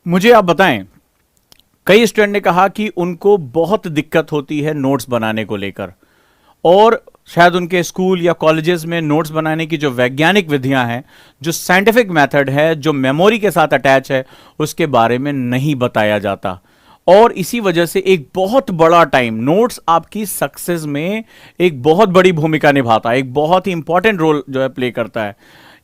मुझे आप बताएं, कई स्टूडेंट ने कहा कि उनको बहुत दिक्कत होती है नोट्स बनाने को लेकर, और शायद उनके स्कूल या कॉलेजेस में नोट्स बनाने की जो वैज्ञानिक विधियां हैं, जो साइंटिफिक मेथड है, जो मेमोरी के साथ अटैच है, उसके बारे में नहीं बताया जाता। और इसी वजह से एक बहुत बड़ा टाइम, नोट्स आपकी सक्सेस में एक बहुत बड़ी भूमिका निभाता है, एक बहुत ही इंपॉर्टेंट रोल जो है प्ले करता है।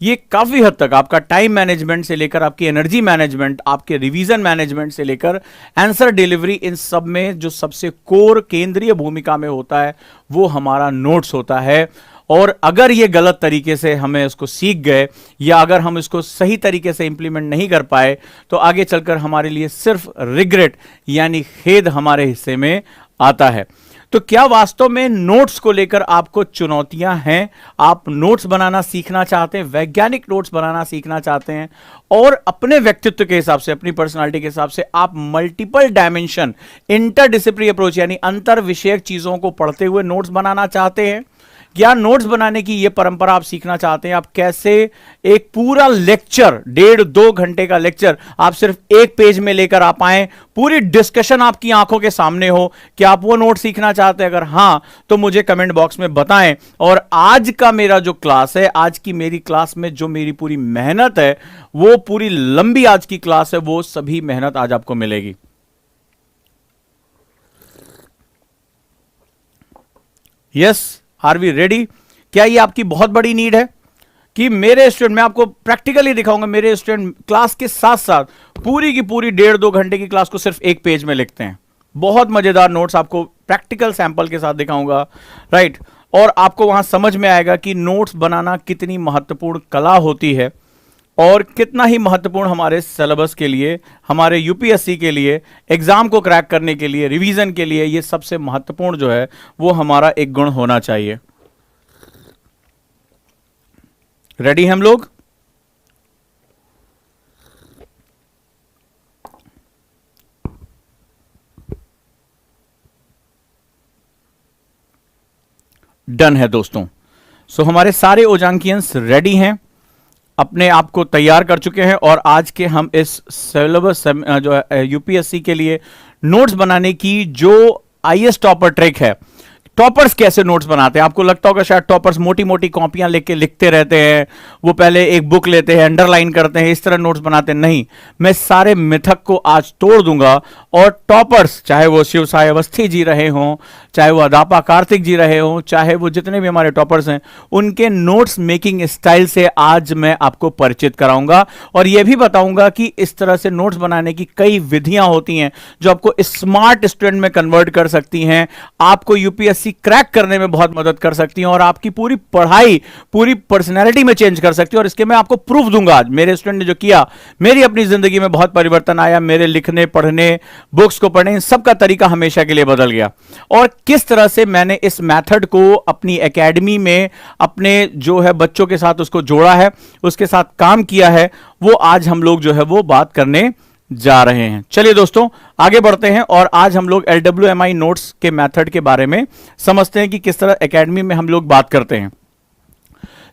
ये काफी हद तक आपका टाइम मैनेजमेंट से लेकर आपकी एनर्जी मैनेजमेंट, आपके रिवीजन मैनेजमेंट से लेकर आंसर डिलीवरी, इन सब में जो सबसे कोर केंद्रीय भूमिका में होता है वो हमारा नोट्स होता है। और अगर ये गलत तरीके से हमें उसको सीख गए, या अगर हम इसको सही तरीके से इंप्लीमेंट नहीं कर पाए, तो आगे चलकर हमारे लिए सिर्फ रिग्रेट यानी खेद हमारे हिस्से में आता है। तो क्या वास्तव में नोट्स को लेकर आपको चुनौतियां हैं? आप नोट्स बनाना सीखना चाहते हैं, वैज्ञानिक नोट्स बनाना सीखना चाहते हैं, और अपने व्यक्तित्व के हिसाब से, अपनी पर्सनालिटी के हिसाब से आप मल्टीपल डायमेंशन, इंटरडिसिप्लिनरी अप्रोच यानी अंतर विषयक चीजों को पढ़ते हुए नोट्स बनाना चाहते हैं, या नोट्स बनाने की यह परंपरा आप सीखना चाहते हैं? आप कैसे एक पूरा लेक्चर, 1.5-2 घंटे का लेक्चर आप सिर्फ एक पेज में लेकर आ पाए, पूरी डिस्कशन आपकी आंखों के सामने हो, क्या आप वो नोट सीखना चाहते हैं? अगर हां, तो मुझे कमेंट बॉक्स में बताएं। और आज का मेरा जो क्लास है, आज की मेरी क्लास में जो मेरी पूरी मेहनत है, वो पूरी लंबी आज की क्लास है, वो सभी मेहनत आज आपको मिलेगी। Yes, are we ready? क्या ये आपकी बहुत बड़ी नीड है कि मेरे स्टूडेंट, मैं आपको प्रैक्टिकली दिखाऊंगा, मेरे स्टूडेंट क्लास के साथ साथ पूरी की पूरी 1.5-2 घंटे की क्लास को सिर्फ एक पेज में लिखते हैं। बहुत मजेदार नोट्स आपको प्रैक्टिकल सैंपल के साथ दिखाऊंगा, राइट? और आपको वहां समझ में आएगा कि नोट्स बनाना कितनी महत्वपूर्ण कला होती है, और कितना ही महत्वपूर्ण हमारे सिलेबस के लिए, हमारे यूपीएससी के लिए, एग्जाम को क्रैक करने के लिए, रिवीजन के लिए, ये सबसे महत्वपूर्ण जो है वो हमारा एक गुण होना चाहिए। रेडी हम लोग? डन है दोस्तों। सो हमारे सारे ओजांकियंस रेडी हैं, अपने आप को तैयार कर चुके हैं, और आज के हम इस सिलेबस जो है यूपीएससी के लिए नोट्स बनाने की जो आईएएस टॉपर ट्रिक है, टॉपर्स कैसे नोट्स बनाते हैं। आपको लगता होगा शायद टॉपर्स मोटी मोटी कॉपियां लेके लिखते रहते हैं, वो पहले एक बुक लेते हैं, अंडरलाइन करते हैं, इस तरह नोट्स बनाते हैं। नहीं, मैं सारे मिथक को आज तोड़ दूंगा, और टॉपर्स, चाहे वो शिव साई अवस्थी जी रहे हों, चाहे वो अदापा कार्तिक जी रहे हों, चाहे वो जितने भी हमारे टॉपर्स हैं, उनके नोट्स मेकिंग स्टाइल से आज मैं आपको परिचित कराऊंगा, और यह भी बताऊंगा कि इस तरह से नोट्स बनाने की कई विधियां होती हैं जो आपको स्मार्ट स्टूडेंट में कन्वर्ट कर सकती हैं, आपको यूपीएससी क्रैक करने में बहुत मदद कर सकती हैं, और आपकी पूरी पढ़ाई, पूरी पर्सनैलिटी में चेंज कर सकती है। और इसके मैं आपको प्रूफ दूंगा। आज मेरे स्टूडेंट ने जो किया, मेरी अपनी जिंदगी में बहुत परिवर्तन आया, मेरे लिखने, पढ़ने, बुक्स को पढ़ने, इन सब का तरीका हमेशा के लिए बदल गया। और किस तरह से मैंने इस मेथड को अपनी एकेडमी में अपने जो है बच्चों के साथ उसको जोड़ा है, उसके साथ काम किया है, वो आज हम लोग जो है वो बात करने जा रहे हैं। चलिए दोस्तों, आगे बढ़ते हैं, और आज हम लोग LWMI नोट्स के मेथड के बारे में समझते हैं कि किस तरह एकेडमी में हम लोग बात करते हैं।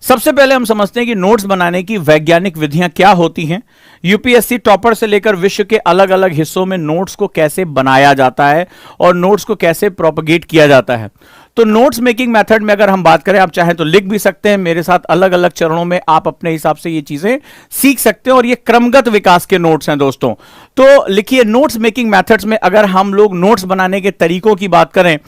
सबसे पहले हम समझते हैं कि नोट्स बनाने की वैज्ञानिक विधियां क्या होती हैं, यूपीएससी टॉपर से लेकर विश्व के अलग अलग हिस्सों में नोट्स को कैसे बनाया जाता है, और नोट्स को कैसे प्रोपगेट किया जाता है। तो नोट्स मेकिंग मेथड में अगर हम बात करें, आप चाहें तो लिख भी सकते हैं, मेरे साथ अलग अलग चरणों में आप अपने हिसाब से ये चीजें सीख सकते हैं, और ये क्रमगत विकास के नोट्स हैं दोस्तों। तो लिखिए, नोट्स मेकिंग मेथड्स में अगर हम लोग नोट्स बनाने के तरीकों की बात करें,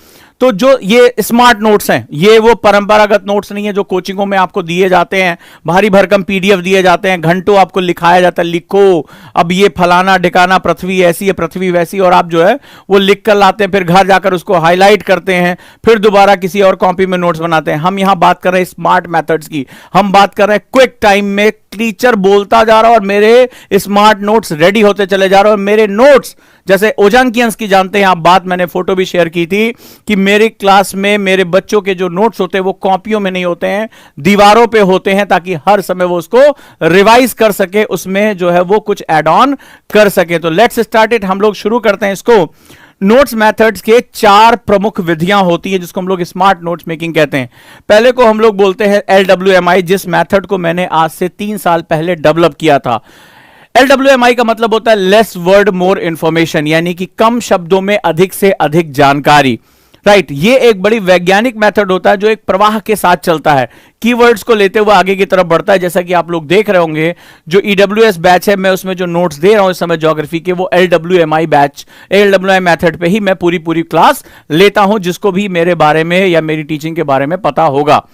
तो जो ये स्मार्ट नोट्स हैं, ये वो परंपरागत नोट्स नहीं है जो कोचिंगों में आपको दिए जाते हैं, भारी भरकम पीडीएफ दिए जाते हैं, घंटों आपको लिखाया जाता है, लिखो अब ये फलाना ढिकाना, पृथ्वी ऐसी है, पृथ्वी वैसी, और आप जो है वो लिख कर लाते हैं, फिर घर जाकर उसको हाईलाइट करते हैं, फिर दोबारा किसी और कॉपी में नोट्स बनाते हैं। हम यहां बात कर रहे हैं स्मार्ट मेथड्स की, हम बात कर रहे हैं क्विक टाइम में टीचर बोलता जा रहा है और मेरे स्मार्ट नोट्स रेडी होते चले जा रहे हैं, और मेरे नोट्स जैसे ओजांकियंस की जानते हैं आप बात, मैंने फोटो भी शेयर की थी कि मेरी क्लास में मेरे बच्चों के जो नोट्स होते हैं वो कॉपियों में नहीं होते हैं, दीवारों पे होते हैं, ताकि हर समय वो उसको रिवाइज कर सके, उसमें जो है वो कुछ ऐड ऑन कर सके। तो लेट्स स्टार्ट इट, हम लोग शुरू करते हैं इसको। नोट्स मेथड्स के 4 प्रमुख विधियां होती हैं जिसको हम लोग स्मार्ट नोट्स मेकिंग कहते हैं। पहले को हम लोग बोलते हैं LWMI, जिस मेथड को मैंने आज से 3 साल पहले डेवलप किया था। LWMI का मतलब होता है लेस वर्ड मोर इंफॉर्मेशन, यानी कि कम शब्दों में अधिक से अधिक जानकारी। राइट, ये एक बड़ी वैज्ञानिक मेथड होता है जो एक प्रवाह के साथ चलता है, कीवर्ड्स को लेते हुए आगे की तरफ बढ़ता है। जैसा कि आप लोग देख रहे होंगे, जो EWS बैच है, मैं उसमें जो नोट्स दे रहा हूं इस समय ज्योग्राफी के, वो LWMI बैच, LWMI मेथड पे ही मैं पूरी क्लास लेता हूं, जिसको भी मेरे बारे में या मेरी टीचिंग के बारे में पता होगा।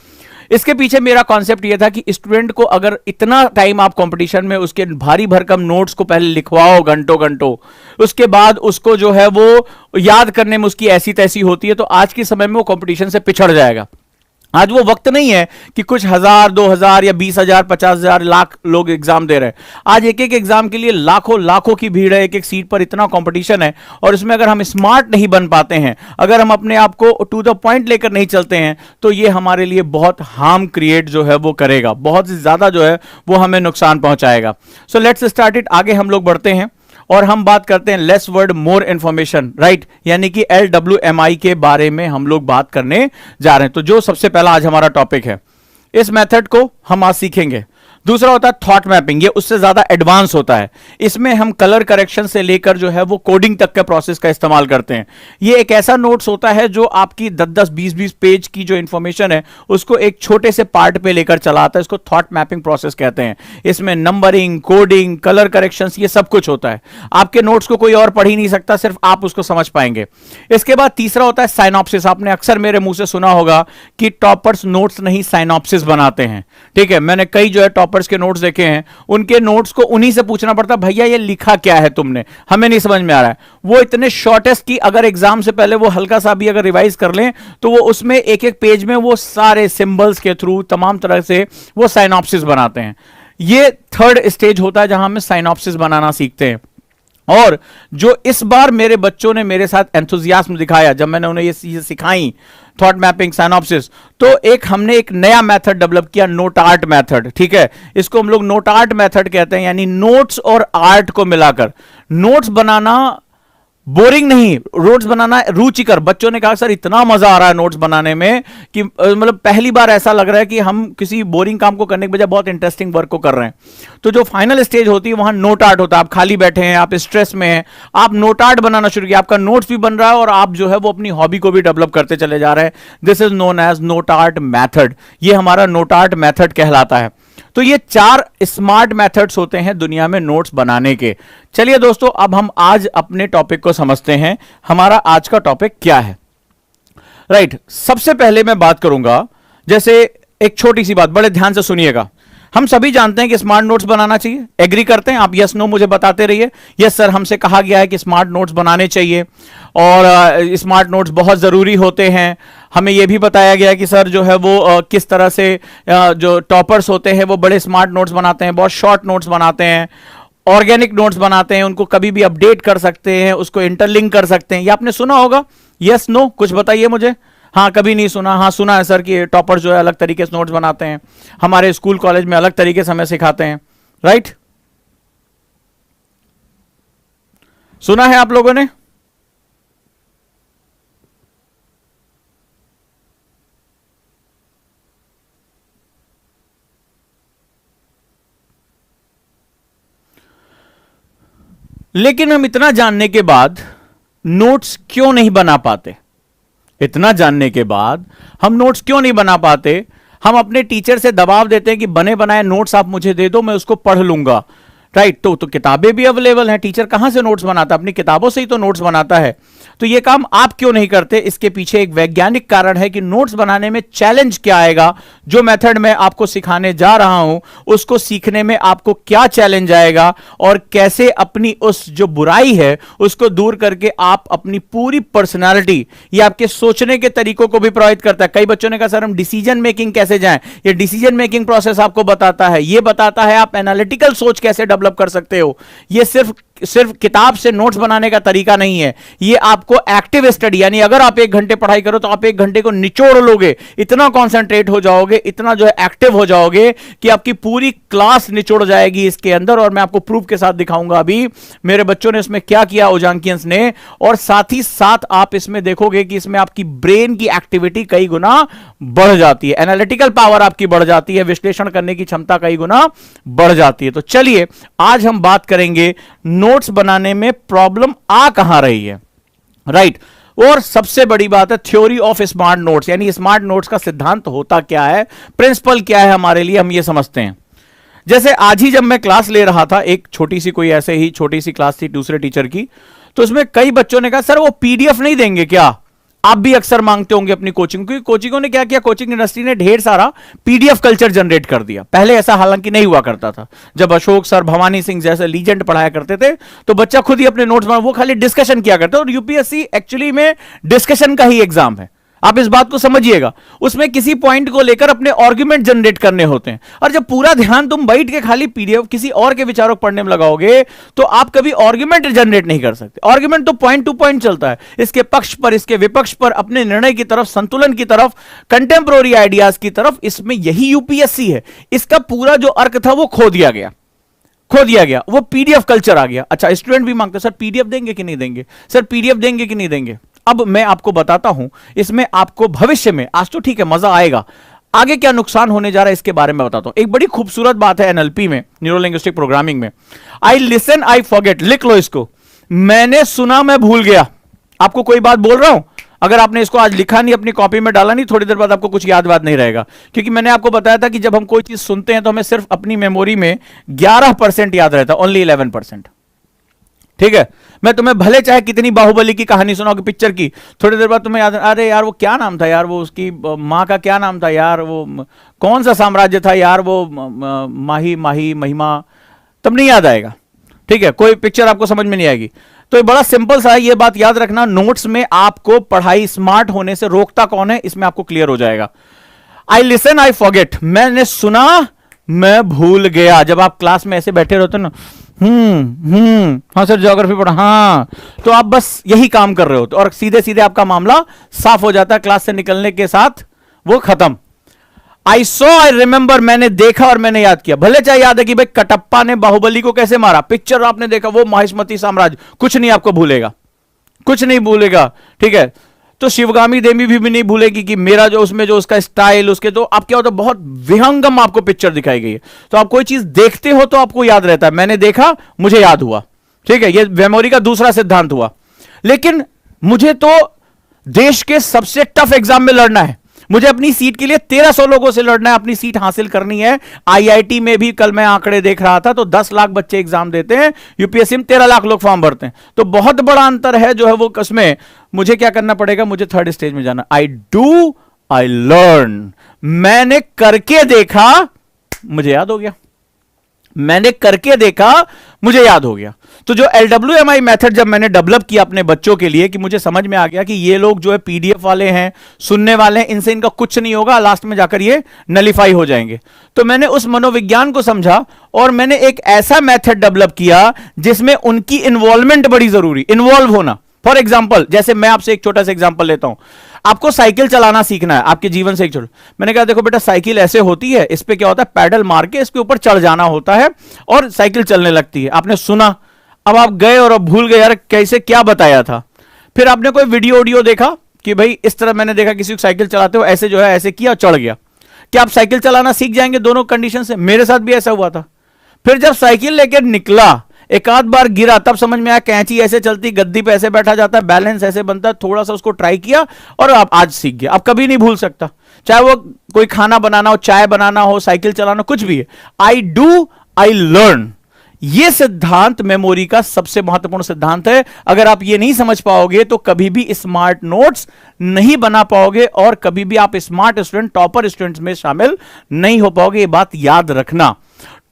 इसके पीछे मेरा कॉन्सेप्ट यह था कि स्टूडेंट को अगर इतना टाइम आप कंपटीशन में उसके भारी भरकम नोट्स को पहले लिखवाओ घंटों, उसके बाद उसको जो है वो याद करने में उसकी ऐसी तैसी होती है, तो आज के समय में वो कंपटीशन से पिछड़ जाएगा। आज वो वक्त नहीं है कि कुछ 1000, 2000 या 20,000, 50,000, लाख लोग एग्जाम दे रहे हैं। आज एक एक एग्जाम के लिए लाखों की भीड़ है, एक एक सीट पर इतना कंपटीशन है, और इसमें अगर हम स्मार्ट नहीं बन पाते हैं, अगर हम अपने आप को टू द पॉइंट लेकर नहीं चलते हैं, तो ये हमारे लिए बहुत हार्म क्रिएट जो है वो करेगा, बहुत ज्यादा जो है वो हमें नुकसान पहुंचाएगा। So let's start it. आगे हम लोग बढ़ते हैं और हम बात करते हैं less word more information, right, यानी कि LWMI के बारे में हम लोग बात करने जा रहे हैं। तो जो सबसे पहला आज हमारा टॉपिक है, इस मेथड को हम आज सीखेंगे। दूसरा होता है थॉट मैपिंग, ये उससे ज्यादा एडवांस होता है। इसमें हम कलर करेक्शन से लेकर जो है वो कोडिंग तक के प्रोसेस का इस्तेमाल करते हैं। ये एक ऐसा नोट्स होता है जो आपकी 10-10, 20-20 पेज की जो इंफॉर्मेशन है उसको एक छोटे से पार्ट पे लेकर चलाता है। इसको थॉट मैपिंग प्रोसेस कहते हैं। इसमें नंबरिंग, कोडिंग, कलर करेक्शंस, ये सब कुछ होता है। आपके नोट्स को कोई और पढ़ ही नहीं सकता, सिर्फ आप उसको समझ पाएंगे। इसके बाद तीसरा होता है साइनॉप्सिस। आपने अक्सर मेरे मुंह से सुना होगा कि टॉपर्स नोट्स नहीं साइनॉप्सिस बनाते हैं। ठीक है, मैंने कई जो है टॉपर्स के नोट्स देखे हैं, उनके नोट्स को उन्हीं से पूछना पड़ता, भैया ये लिखा क्या है तुमने, हमें नहीं समझ में आ रहा है। वो इतने शॉर्टेस्ट की अगर एग्जाम से पहले वो हल्का सा भी अगर रिवाइज कर लें तो वो उसमें एक एक पेज में वो सारे सिंबल्स के थ्रू तमाम तरह से वो साइनॉप्सिस बनाते हैं। ये थर्ड स्टेज होता है जहां हम साइनॉप्सिस बनाना सीखते हैं। और जो इस बार मेरे बच्चों ने मेरे साथ एंथुजियाज्म दिखाया जब मैंने उन्हें ये चीजें सिखाई, थॉट मैपिंग, साइनॉप्सिस, तो हमने एक नया मेथड डेवलप किया, नोट आर्ट मेथड। ठीक है, इसको हम लोग नोट आर्ट मेथड कहते हैं, यानी नोट्स और आर्ट को मिलाकर नोट्स बनाना। बोरिंग नहीं, नोट्स बनाना रुचिकर। बच्चों ने कहा सर इतना मजा आ रहा है नोट्स बनाने में कि मतलब पहली बार ऐसा लग रहा है कि हम किसी बोरिंग काम को करने के बजाय बहुत इंटरेस्टिंग वर्क को कर रहे हैं। तो जो फाइनल स्टेज होती है वहां नोट आर्ट होता है। आप खाली बैठे हैं, आप स्ट्रेस में हैं, आप नोट आर्ट बनाना शुरू किया, आपका नोट्स भी बन रहा है और आप जो है वो अपनी हॉबी को भी डेवलप करते चले जा रहे हैं। This is known as note art method. ये हमारा नोट आर्ट मैथड कहलाता है। तो ये 4 स्मार्ट मेथड्स होते हैं दुनिया में नोट्स बनाने के। चलिए दोस्तों, अब हम आज अपने टॉपिक को समझते हैं। हमारा आज का टॉपिक क्या है, राइट। सबसे पहले मैं बात करूंगा, जैसे एक छोटी सी बात, बड़े ध्यान से सुनिएगा। हम सभी जानते हैं कि स्मार्ट नोट्स बनाना चाहिए, एग्री करते हैं आप? यस नो मुझे बताते रहिए। यस सर, हमसे कहा गया है कि स्मार्ट नोट्स बनाने चाहिए और स्मार्ट नोट्स बहुत जरूरी होते हैं। हमें यह भी बताया गया कि सर जो है वो किस तरह से जो टॉपर्स होते हैं वो बड़े स्मार्ट नोट्स बनाते हैं, बहुत शॉर्ट नोट्स बनाते हैं, ऑर्गेनिक नोट्स बनाते हैं, उनको कभी भी अपडेट कर सकते हैं, उसको इंटरलिंक कर सकते हैं। ये आपने सुना होगा? यस नो कुछ बताइए मुझे। हाँ, कभी नहीं सुना? हाँ, सुना है सर कि टॉपर जो है अलग तरीके से नोट्स बनाते हैं, हमारे स्कूल कॉलेज में अलग तरीके से हमें सिखाते हैं, राइट? सुना है आप लोगों ने? लेकिन हम इतना जानने के बाद नोट्स क्यों नहीं बना पाते? इतना जानने के बाद हम नोट्स क्यों नहीं बना पाते? हम अपने टीचर से दबाव देते हैं कि बने बनाए नोट्स आप मुझे दे दो, मैं उसको पढ़ लूंगा, राइट। तो किताबें भी अवेलेबल हैं, टीचर कहां से नोट्स बनाता है? अपनी किताबों से ही तो नोट्स बनाता है। तो ये काम आप क्यों नहीं करते? इसके पीछे एक वैज्ञानिक कारण है कि नोट्स बनाने में चैलेंज क्या आएगा। जो मेथड मैं आपको सिखाने जा रहा हूं उसको सीखने में आपको क्या चैलेंज आएगा और कैसे अपनी उस जो बुराई है उसको दूर करके आप अपनी पूरी पर्सनालिटी, ये आपके सोचने के तरीकों को भी प्रभावित करता है। कई बच्चों ने कहा सर हम डिसीजन मेकिंग कैसे जाएं? ये डिसीजन मेकिंग प्रोसेस आपको बताता है, ये बताता है आप एनालिटिकल सोच कैसे डेवलप कर सकते हो। ये सिर्फ किताब से नोट्स बनाने का तरीका नहीं है, ये आपको एक्टिव स्टडी, यानी अगर आप 1 घंटे पढ़ाई करो तो आप 1 घंटे को निचोड़ लोगे, इतना कॉन्सेंट्रेट हो जाओगे, इतना जो है एक्टिव हो जाओगे कि आपकी पूरी क्लास निचोड़ जाएगी इसके अंदर। और मैं आपको प्रूफ के साथ दिखाऊंगा अभी मेरे बच्चों ने इसमें क्या किया, ओजांकियंस ने। और साथ ही साथ आप इसमें देखोगे कि इसमें आपकी ब्रेन की एक्टिविटी कई गुना बढ़ जाती है, एनालिटिकल पावर आपकी बढ़ जाती है, विश्लेषण करने की क्षमता कई गुना बढ़ जाती है। तो चलिए आज हम बात करेंगे नोट्स बनाने में प्रॉब्लम आ कहां रही है, राइट। और सबसे बड़ी बात है थ्योरी ऑफ स्मार्ट नोट्स, यानी स्मार्ट नोट्स का सिद्धांत होता क्या है, प्रिंसिपल क्या है हमारे लिए, हम ये समझते हैं। जैसे आज ही जब मैं क्लास ले रहा था, एक छोटी सी कोई ऐसे ही छोटी सी क्लास थी दूसरे टीचर की, तो उसमें कई बच्चों ने कहा सर वो पीडीएफ नहीं देंगे क्या, आप भी अक्सर मांगते होंगे अपनी कोचिंग, क्योंकि कोचिंगों ने क्या किया, कोचिंग इंडस्ट्री ने ढेर सारा पीडीएफ कल्चर जनरेट कर दिया। पहले ऐसा हालांकि नहीं हुआ करता था, जब अशोक सर, भवानी सिंह जैसे लीजेंड पढ़ाया करते थे तो बच्चा खुद ही अपने नोट्स बना, वो खाली डिस्कशन किया करते। और यूपीएससी एक्चुअली में डिस्कशन का ही एग्जाम है, आप इस बात को समझिएगा। उसमें किसी पॉइंट को लेकर अपने आर्गुमेंट जनरेट करने होते हैं, और जब पूरा ध्यान तुम बैठ के खाली पीडीएफ किसी और के विचारों को पढ़ने में लगाओगे तो आप कभी आर्गुमेंट जनरेट नहीं कर सकते। आर्गुमेंट तो पॉइंट टू पॉइंट चलता है, इसके पक्ष पर, इसके विपक्ष पर, अपने निर्णय की तरफ, संतुलन की तरफ, कंटेम्प्रोरी आइडियाज की तरफ। इसमें यही यूपीएससी है। इसका पूरा जो अर्थ था वो खो दिया गया, वो पीडीएफ कल्चर आ गया। अच्छा, स्टूडेंट भी मांगते सर पीडीएफ देंगे कि नहीं देंगे, सर पीडीएफ देंगे कि नहीं देंगे। अब मैं आपको बताता हूं, इसमें आपको भविष्य में, आज तो ठीक है मजा आएगा, आगे क्या नुकसान होने जा रहा है इसके बारे में बताता हूं। एक बड़ी खूबसूरत बात है एनएलपी में, न्यूरो लिंग्विस्टिक प्रोग्रामिंग में, आई लिसन आई फॉरगेट। लिख लो इसको, मैंने सुना मैं भूल गया। आपको कोई बात बोल रहा हूं, अगर आपने इसको आज लिखा नहीं, अपनी कॉपी में डाला नहीं, थोड़ी देर बाद आपको कुछ याद नहीं रहेगा। क्योंकि मैंने आपको बताया था कि जब हम कोई चीज सुनते हैं तो हमें सिर्फ अपनी मेमोरी में 11% याद रहता है, ओनली 11%। ठीक है, मैं तुम्हें भले चाहे कितनी बाहुबली की कहानी सुनाओ पिक्चर की, थोड़ी देर बाद तुम्हें याद, अरे यार वो क्या नाम था यार, वो उसकी माँ का क्या नाम था यार, वो कौन सा साम्राज्य था यार, वो महिमा, तब नहीं याद आएगा। ठीक है, कोई पिक्चर आपको समझ में नहीं आएगी। तो ये बड़ा सिंपल सा है, ये बात याद रखना, नोट्स में आपको पढ़ाई स्मार्ट होने से रोकता कौन है, इसमें आपको क्लियर हो जाएगा। आई लिसन आई फॉरगेट, मैंने सुना मैं भूल गया। जब आप क्लास में ऐसे बैठे रहते ना, हाँ सर ज्योग्राफी पढ़ा, हाँ, तो आप बस यही काम कर रहे हो, तो और सीधे सीधे आपका मामला साफ हो जाता है, क्लास से निकलने के साथ वो खत्म। आई सॉ आई रिमेंबर, मैंने देखा और मैंने याद किया। भले चाहे याद है कि भाई कटप्पा ने बाहुबली को कैसे मारा, पिक्चर आपने देखा, वो महिष्मती साम्राज्य, कुछ नहीं आपको भूलेगा, कुछ नहीं भूलेगा। ठीक है, तो शिवगामी देवी भी नहीं भूलेगी कि मेरा जो उसमें जो उसका स्टाइल, उसके तो आप क्या होता है, बहुत विहंगम आपको पिक्चर दिखाई गई है। तो आप कोई चीज देखते हो तो आपको याद रहता है, मैंने देखा मुझे याद हुआ। ठीक है, ये मेमोरी का दूसरा सिद्धांत हुआ। लेकिन मुझे तो देश के सबसे टफ एग्जाम में लड़ना है, मुझे अपनी सीट के लिए 1300 लोगों से लड़ना है, अपनी सीट हासिल करनी है। आईआईटी में भी कल मैं आंकड़े देख रहा था तो 10 लाख बच्चे एग्जाम देते हैं, यूपीएससी में 13 लाख लोग फॉर्म भरते हैं, तो बहुत बड़ा अंतर है जो है वो। कसमें मुझे क्या करना पड़ेगा, मुझे थर्ड स्टेज में जाना। आई डू आई लर्न, मैंने करके देखा मुझे याद हो गया, मैंने करके देखा मुझे याद हो गया। तो जो LWMI मेथड जब मैंने डेवलप किया अपने बच्चों के लिए, कि मुझे समझ में आ गया कि ये लोग जो है पीडीएफ वाले हैं, सुनने वाले हैं, इनसे इनका कुछ नहीं होगा, लास्ट में जाकर ये नलिफाई हो जाएंगे। तो मैंने उस मनोविज्ञान को समझा और मैंने एक ऐसा मेथड डेवलप किया जिसमें उनकी इन्वॉल्वमेंट बड़ी जरूरी, इन्वॉल्व होना। फॉर एग्जाम्पल, जैसे मैं आपसे एक छोटा सा एग्जाम्पल लेता हूं, आपको साइकिल चलाना सीखना है आपके जीवन से एक छोटा, मैंने कहा देखो बेटा साइकिल ऐसे होती है, इस पे क्या होता है, पैडल मार के इसके ऊपर चढ़ जाना होता है और साइकिल चलने लगती है। आपने सुना, अब आप गए और अब भूल गए यार कैसे क्या बताया था। फिर आपने कोई वीडियो देखा कि भाई इस तरह मैंने देखा किसी को साइकिल चलाते हो, ऐसे जो है ऐसे किया चढ़ गया, क्या आप साइकिल चलाना सीख जाएंगे दोनों कंडीशन से? मेरे साथ भी ऐसा हुआ था। फिर जब साइकिल लेकर निकला, एक आध बार गिरा, तब समझ में आया कैंची ऐसे चलती, गद्दी पे ऐसे बैठा जाता है, बैलेंस ऐसे बनता है, थोड़ा सा उसको ट्राई किया और आप आज सीख गया। आप कभी नहीं भूल सकता, चाहे वो कोई खाना बनाना हो, चाय बनाना हो, साइकिल चलाना, कुछ भी है। आई डू आई लर्न, ये सिद्धांत मेमोरी का सबसे महत्वपूर्ण सिद्धांत है। अगर आप ये नहीं समझ पाओगे तो कभी भी स्मार्ट नोट्स नहीं बना पाओगे और कभी भी आप स्मार्ट स्टूडेंट, टॉपर स्टूडेंट्स में शामिल नहीं हो पाओगे, ये बात याद रखना।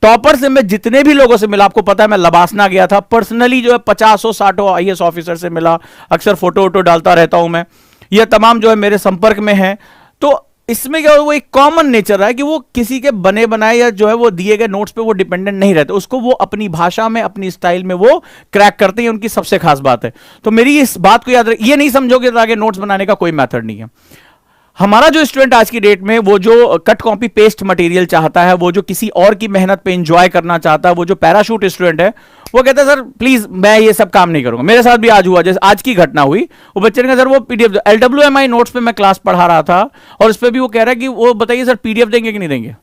टॉपर से मैं जितने भी लोगों से मिला, आपको पता है मैं लबासना गया था पर्सनली, जो है 50-60 आईएएस ऑफिसर से मिला, अक्सर फोटो वोटो डालता रहता हूं मैं, ये तमाम जो है मेरे संपर्क में है। तो इसमें क्या, वो एक कॉमन नेचर है कि वो किसी के बने बनाए या जो है वो दिए गए नोट्स पे वो डिपेंडेंट नहीं रहते, उसको वो अपनी भाषा में, अपनी स्टाइल में वो क्रैक करते हैं, उनकी सबसे खास बात है। तो मेरी इस बात को याद रखिए, ये नहीं समझोगे तो आगे नोट्स बनाने का कोई मेथड नहीं है। हमारा जो स्टूडेंट आज की डेट में वो जो कट कॉपी पेस्ट मटेरियल चाहता है, वो जो किसी और की मेहनत पे एंजॉय करना चाहता है, वो जो पैराशूट स्टूडेंट है, वो कहता है सर प्लीज मैं ये सब काम नहीं करूंगा। मेरे साथ भी आज हुआ, जैसे आज की घटना हुई, वो बच्चे ने कहा सर वो पीडीएफ, LWMI नोट्स पे मैं क्लास पढ़ा रहा था और उस पर भी वो कह रहा है कि वो बताइए सर पीडीएफ देंगे कि नहीं देंगे।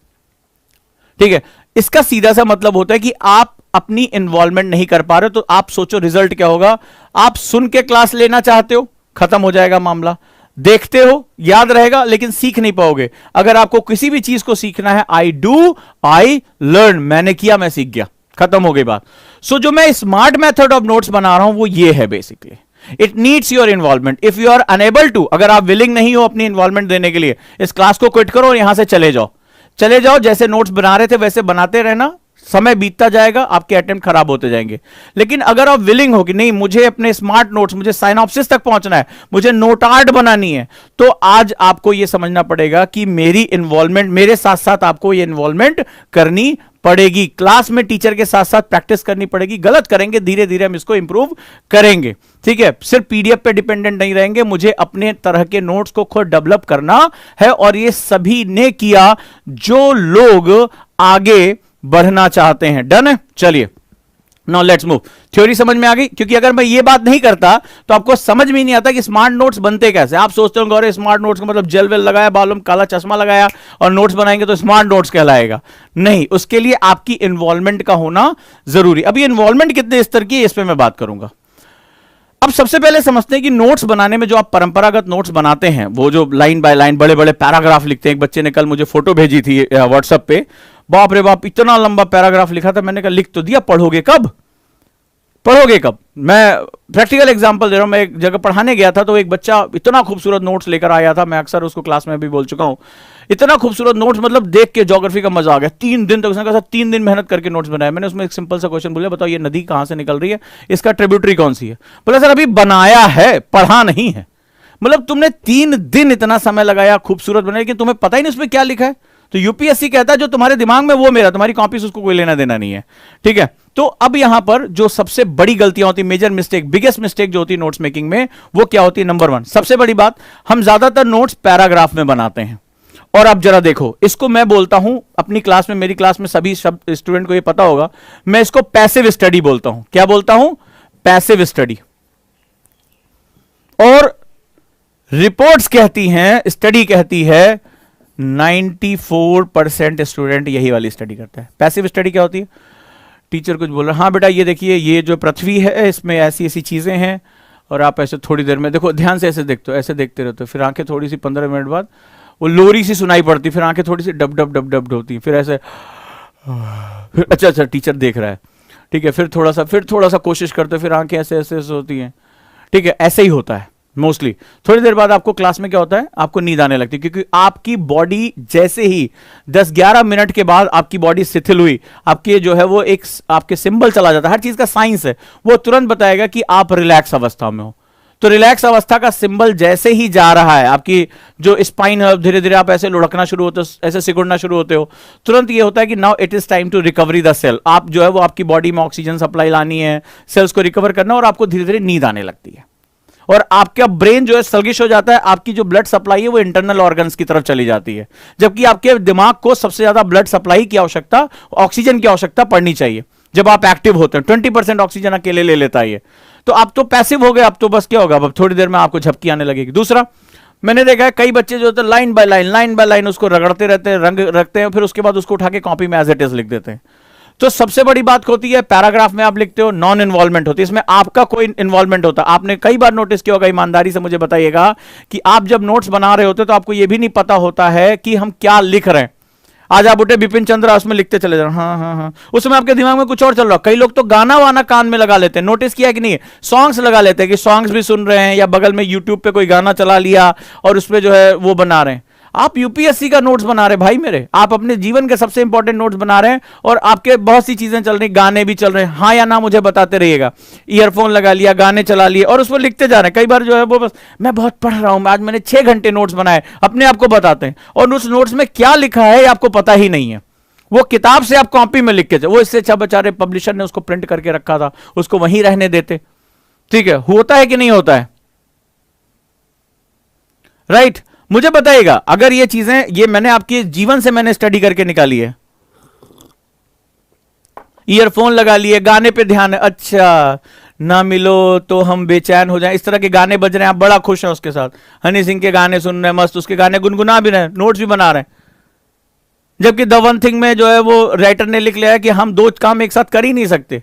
ठीक है, इसका सीधा सा मतलब होता है कि आप अपनी इन्वॉल्वमेंट नहीं कर पा रहे हो, तो आप सोचो रिजल्ट क्या होगा। आप सुन के क्लास लेना चाहते हो, खत्म हो जाएगा मामला। देखते हो, याद रहेगा, लेकिन सीख नहीं पाओगे। अगर आपको किसी भी चीज को सीखना है, आई डू आई लर्न, मैंने किया मैं सीख गया, खत्म हो गई बात। सो जो मैं स्मार्ट मेथड ऑफ नोट्स बना रहा हूं वो ये है basically. It needs your involvement. If you are unable to, अगर आप विलिंग नहीं हो अपनी इन्वॉल्वमेंट देने के लिए, इस क्लास को क्विट करो और यहां से चले जाओ। चले जाओ, जैसे नोट्स बना रहे थे वैसे बनाते रहना, समय बीतता जाएगा, आपके अटेम्प्ट खराब होते जाएंगे। लेकिन अगर आप विलिंग हो कि नहीं मुझे अपने स्मार्ट नोट्स, मुझे साइनॉप्सिस तक पहुंचना है, मुझे नोट आर्ट बनानी है, तो आज आपको यह समझना पड़ेगा कि मेरी इन्वॉल्वमेंट, मेरे साथ साथ आपको ये इन्वॉल्वमेंट करनी पड़ेगी। क्लास में टीचर के साथ साथ प्रैक्टिस करनी पड़ेगी। गलत करेंगे, धीरे धीरे हम इसको इंप्रूव करेंगे। ठीक है, सिर्फ पीडीएफ पे डिपेंडेंट नहीं रहेंगे, मुझे अपने तरह के नोट्स को खुद डेवलप करना है, और ये सभी ने किया जो लोग आगे बढ़ना चाहते हैं। डन है, चलिए नाउ लेट्स मूव। थ्योरी समझ में आ गई, क्योंकि अगर मैं ये बात नहीं करता तो आपको समझ में नहीं आता कि स्मार्ट नोट्स बनते कैसे। आप सोचते हो गौरे स्मार्ट नोट्स का मतलब जेल वेल लगाया, बालों में काला चश्मा लगाया और नोट्स बनाएंगे तो स्मार्ट नोट्स कहलाएगा। नहीं, उसके लिए आपकी इन्वॉल्वमेंट का होना जरूरी। अभी इन्वॉल्वमेंट कितने स्तर की है इस पर मैं बात करूंगा। अब सबसे पहले समझते हैं कि नोट्स बनाने में जो आप परंपरागत नोट्स बनाते हैं, वो जो लाइन बाय लाइन बड़े बड़े पैराग्राफ लिखते हैं। एक बच्चे ने कल मुझे फोटो भेजी थी व्हाट्सएप पे, बाप रे बाप इतना लंबा पैराग्राफ लिखा था। मैंने कहा लिख तो दिया, पढ़ोगे कब, पढ़ोगे कब। मैं प्रैक्टिकल एग्जांपल दे रहा हूं। मैं एक जगह पढ़ाने गया था तो एक बच्चा इतना खूबसूरत नोट्स लेकर आया था, मैं अक्सर उसको क्लास में भी बोल चुका हूं, इतना खूबसूरत नोट्स, मतलब देख के ज्योग्राफी का मजा आ गया। 3 दिन तक उसने कहा 3 दिन मेहनत करके नोट्स बनाया। मैंने उसमें एक सिंपल सा क्वेश्चन बोला, बताओ ये नदी कहां से निकल रही है, इसका ट्रिब्यूटरी कौन सी है। बोला सर अभी बनाया है, पढ़ा नहीं है। मतलब तुमने 3 दिन इतना समय लगाया, खूबसूरत बनाया, लेकिन तुम्हें पता ही नहीं उसमें क्या लिखा है। तो यूपीएससी कहता है जो तुम्हारे दिमाग में वो मेरा, तुम्हारी कॉपी से उसको कोई लेना देना नहीं है। ठीक है, तो अब यहां पर जो सबसे बड़ी गलतियां होती, मेजर मिस्टेक, बिगेस्ट मिस्टेक जो होती है नोट्स मेकिंग में, वो क्या होती है। नंबर 1 सबसे बड़ी बात, हम ज्यादातर नोट्स पैराग्राफ में बनाते हैं। और अब जरा देखो, इसको मैं बोलता हूं अपनी क्लास में, मेरी क्लास में सभी स्टूडेंट को ये पता होगा, मैं इसको पैसिव स्टडी बोलता हूं। क्या बोलता हूं, पैसिव स्टडी। और रिपोर्ट्स कहती हैं, स्टडी कहती है 94% स्टूडेंट यही वाली स्टडी करता है। पैसिव स्टडी क्या होती है, टीचर कुछ बोल रहा है, हाँ बेटा ये देखिए ये जो पृथ्वी है इसमें ऐसी ऐसी चीजें हैं, और आप ऐसे थोड़ी देर में देखो, ध्यान से ऐसे देखते हो, ऐसे देखते रहते हो, फिर आंखें थोड़ी सी 15 मिनट बाद वो लोरी सी सुनाई पड़ती, फिर आंखें थोड़ी सी डब डब डब डब होती, फिर ऐसे, फिर अच्छा अच्छा टीचर देख रहा है, ठीक है, फिर थोड़ा सा कोशिश करते हो, फिर आंखें ऐसे ऐसे होती हैं। ठीक है, ऐसे ही होता है मोस्टली। थोड़ी देर बाद आपको क्लास में क्या होता है, आपको नींद आने लगती है, क्योंकि आपकी बॉडी जैसे ही 10-11 मिनट के बाद आपकी बॉडी शिथिल हुई, आपके जो है वो एक आपके सिंबल चला जाता है, हर चीज का साइंस है, वो तुरंत बताएगा कि आप रिलैक्स अवस्था में हो। तो रिलैक्स अवस्था का सिंबल जैसे ही जा रहा है, आपकी जो स्पाइन है धीरे धीरे आप ऐसे लुढ़कना शुरू होते हो, ऐसे सिकुड़ना शुरू होते हो, तुरंत ये होता है कि now it is time to recovery the cell. आप जो है वो आपकी बॉडी में ऑक्सीजन सप्लाई लानी है, सेल्स को रिकवर करना, और आपको धीरे धीरे नींद आने लगती है। और आपका ब्रेन जो है सल्गिश हो जाता है, आपकी जो ब्लड सप्लाई है वो इंटरनल ऑर्गन्स की तरफ चली जाती है, जबकि आपके दिमाग को सबसे ज्यादा ब्लड सप्लाई की आवश्यकता, ऑक्सीजन की आवश्यकता पड़नी चाहिए जब आप एक्टिव होते हैं। 20% ऑक्सीजन अकेले ले लेता है ये। तो आप तो पैसिव हो गए, अब तो बस क्या होगा, अब थोड़ी देर में आपको झपकी आने लगेगी। दूसरा, मैंने देखा है कई बच्चे जो होते हैं लाइन बाय लाइन उसको रगड़ते रहते हैं, रंग रखते हैं, फिर उसके बाद उसको उठा के कॉपी में एज इट इज लिख देते हैं। तो सबसे बड़ी बात होती है, पैराग्राफ में आप लिखते हो, नॉन इन्वॉल्वमेंट होती है, इसमें आपका कोई इन्वॉल्वमेंट होता है। आपने कई बार नोटिस किया होगा, ईमानदारी से मुझे बताइएगा, कि आप जब नोट्स बना रहे होते तो आपको यह भी नहीं पता होता है कि हम क्या लिख रहे हैं। आज आप उठे बिपिन चंद्र, उसमें लिखते चले जाओ, हाँ हाँ हाँ, उसमें आपके दिमाग में कुछ और चल रहा है। कई लोग तो गाना वाना कान में लगा लेते हैं, नोटिस किया कि नहीं, सॉन्ग्स लगा लेते हैं कि सॉन्ग्स भी सुन रहे हैं, या बगल में यूट्यूब पे कोई गाना चला लिया और उसमें जो है वो बना रहे हैं। आप यूपीएससी का नोट्स बना रहे भाई मेरे, आप अपने जीवन के सबसे इंपॉर्टेंट नोट्स बना रहे हैं, और आपके बहुत सी चीजें चल रही, गाने भी चल रहे हैं, हाँ या ना मुझे बताते रहिएगा। ईयरफोन लगा लिया, गाने चला लिए, और उस पर लिखते जा रहे हैं। कई बार जो है वो बस मैं बहुत पढ़ रहा हूं, आज मैंने 6 घंटे नोट्स बनाए, अपने आप को बताते हैं, और उस नोट्स में क्या लिखा है आपको पता ही नहीं है। वो किताब से आप कॉपी में लिख के, वो इससे अच्छा बेचारे पब्लिशर ने उसको प्रिंट करके रखा था, उसको वहीं रहने देते। ठीक है, होता है कि नहीं होता है, राइट? मुझे बताइएगा, अगर ये चीजें, ये मैंने आपके जीवन से मैंने स्टडी करके निकाली है। ईयरफोन लगा लिए, गाने पे ध्यान है, अच्छा ना मिलो तो हम बेचैन हो जाएं, इस तरह के गाने बज रहे हैं, आप बड़ा खुश हैं उसके साथ, हनी सिंह के गाने सुन रहे हैं, मस्त उसके गाने गुनगुना भी रहे हैं, नोट्स भी बना रहे हैं। जबकि द वन थिंग में जो है वो राइटर ने लिख लिया है कि हम दो काम एक साथ कर ही नहीं सकते।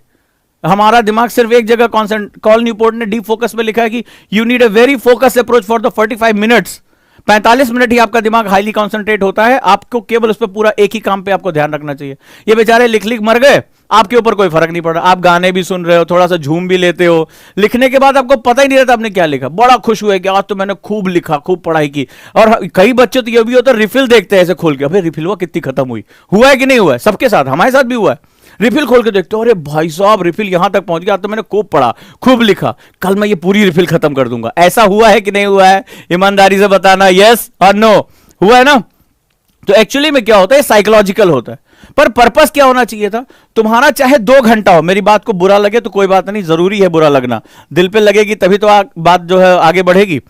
हमारा दिमाग सिर्फ एक जगह कॉन्सेंट्रेट, कॉल न्यूपोर्ट ने डीप फोकस में लिखा है कि you need a very focus approach for the 45 minutes. 45 minute ही आपका दिमाग हाईली कॉन्सेंट्रेट होता है, आपको केवल उस पर पूरा एक ही काम पे आपको ध्यान रखना चाहिए। ये बेचारे लिख लिख मर गए, आपके ऊपर कोई फर्क नहीं पड़ रहा, आप गाने भी सुन रहे हो, थोड़ा सा झूम भी लेते हो, लिखने के बाद आपको पता ही नहीं रहता आपने क्या लिखा। बड़ा खुश हुए कि आज तो मैंने खूब लिखा, खूब पढ़ाई की। और कई बच्चे तो ये भी होता है रिफिल देखते हैं ऐसे खोल के, अबे रिफिल हुआ कितनी खत्म हुई, हुआ है कि नहीं हुआ है, सबके साथ, हमारे साथ भी हुआ है। रिफिल खोल के देखते हो, अरे भाई साहब रिफिल यहां तक पहुंच गया, तो मैंने खूब पढ़ा, खूब लिखा, कल मैं ये पूरी रिफिल खत्म कर दूंगा। ऐसा हुआ है कि नहीं हुआ है, ईमानदारी से बताना, यस और नो, हुआ है ना। तो एक्चुअली में क्या होता है, साइकोलॉजिकल होता है। पर पर्पस क्या होना चाहिए था, तुम्हारा चाहे 2 घंटा हो, मेरी बात को बुरा लगे तो कोई बात नहीं, जरूरी है बुरा लगना, दिल पे लगेगी तभी तो बात जो है आगे बढ़ेगी।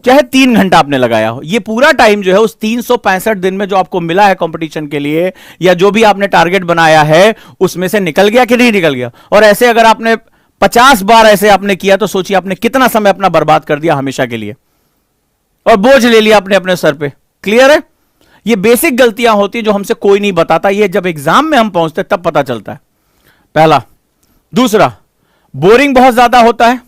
चाहे 3 घंटा आपने लगाया हो, ये पूरा टाइम जो है उस 365 दिन में जो आपको मिला है कंपटीशन के लिए, या जो भी आपने टारगेट बनाया है, उसमें से निकल गया कि नहीं निकल गया। और ऐसे अगर आपने 50 बार ऐसे आपने किया तो सोचिए आपने कितना समय अपना बर्बाद कर दिया हमेशा के लिए, और बोझ ले लिया अपने अपने सर पे। क्लियर है, ये बेसिक गलतियां होती है जो हमसे कोई नहीं बताता, ये जब एग्जाम में हम पहुंचते तब पता चलता है। पहला। दूसरा, बोरिंग बहुत ज्यादा होता है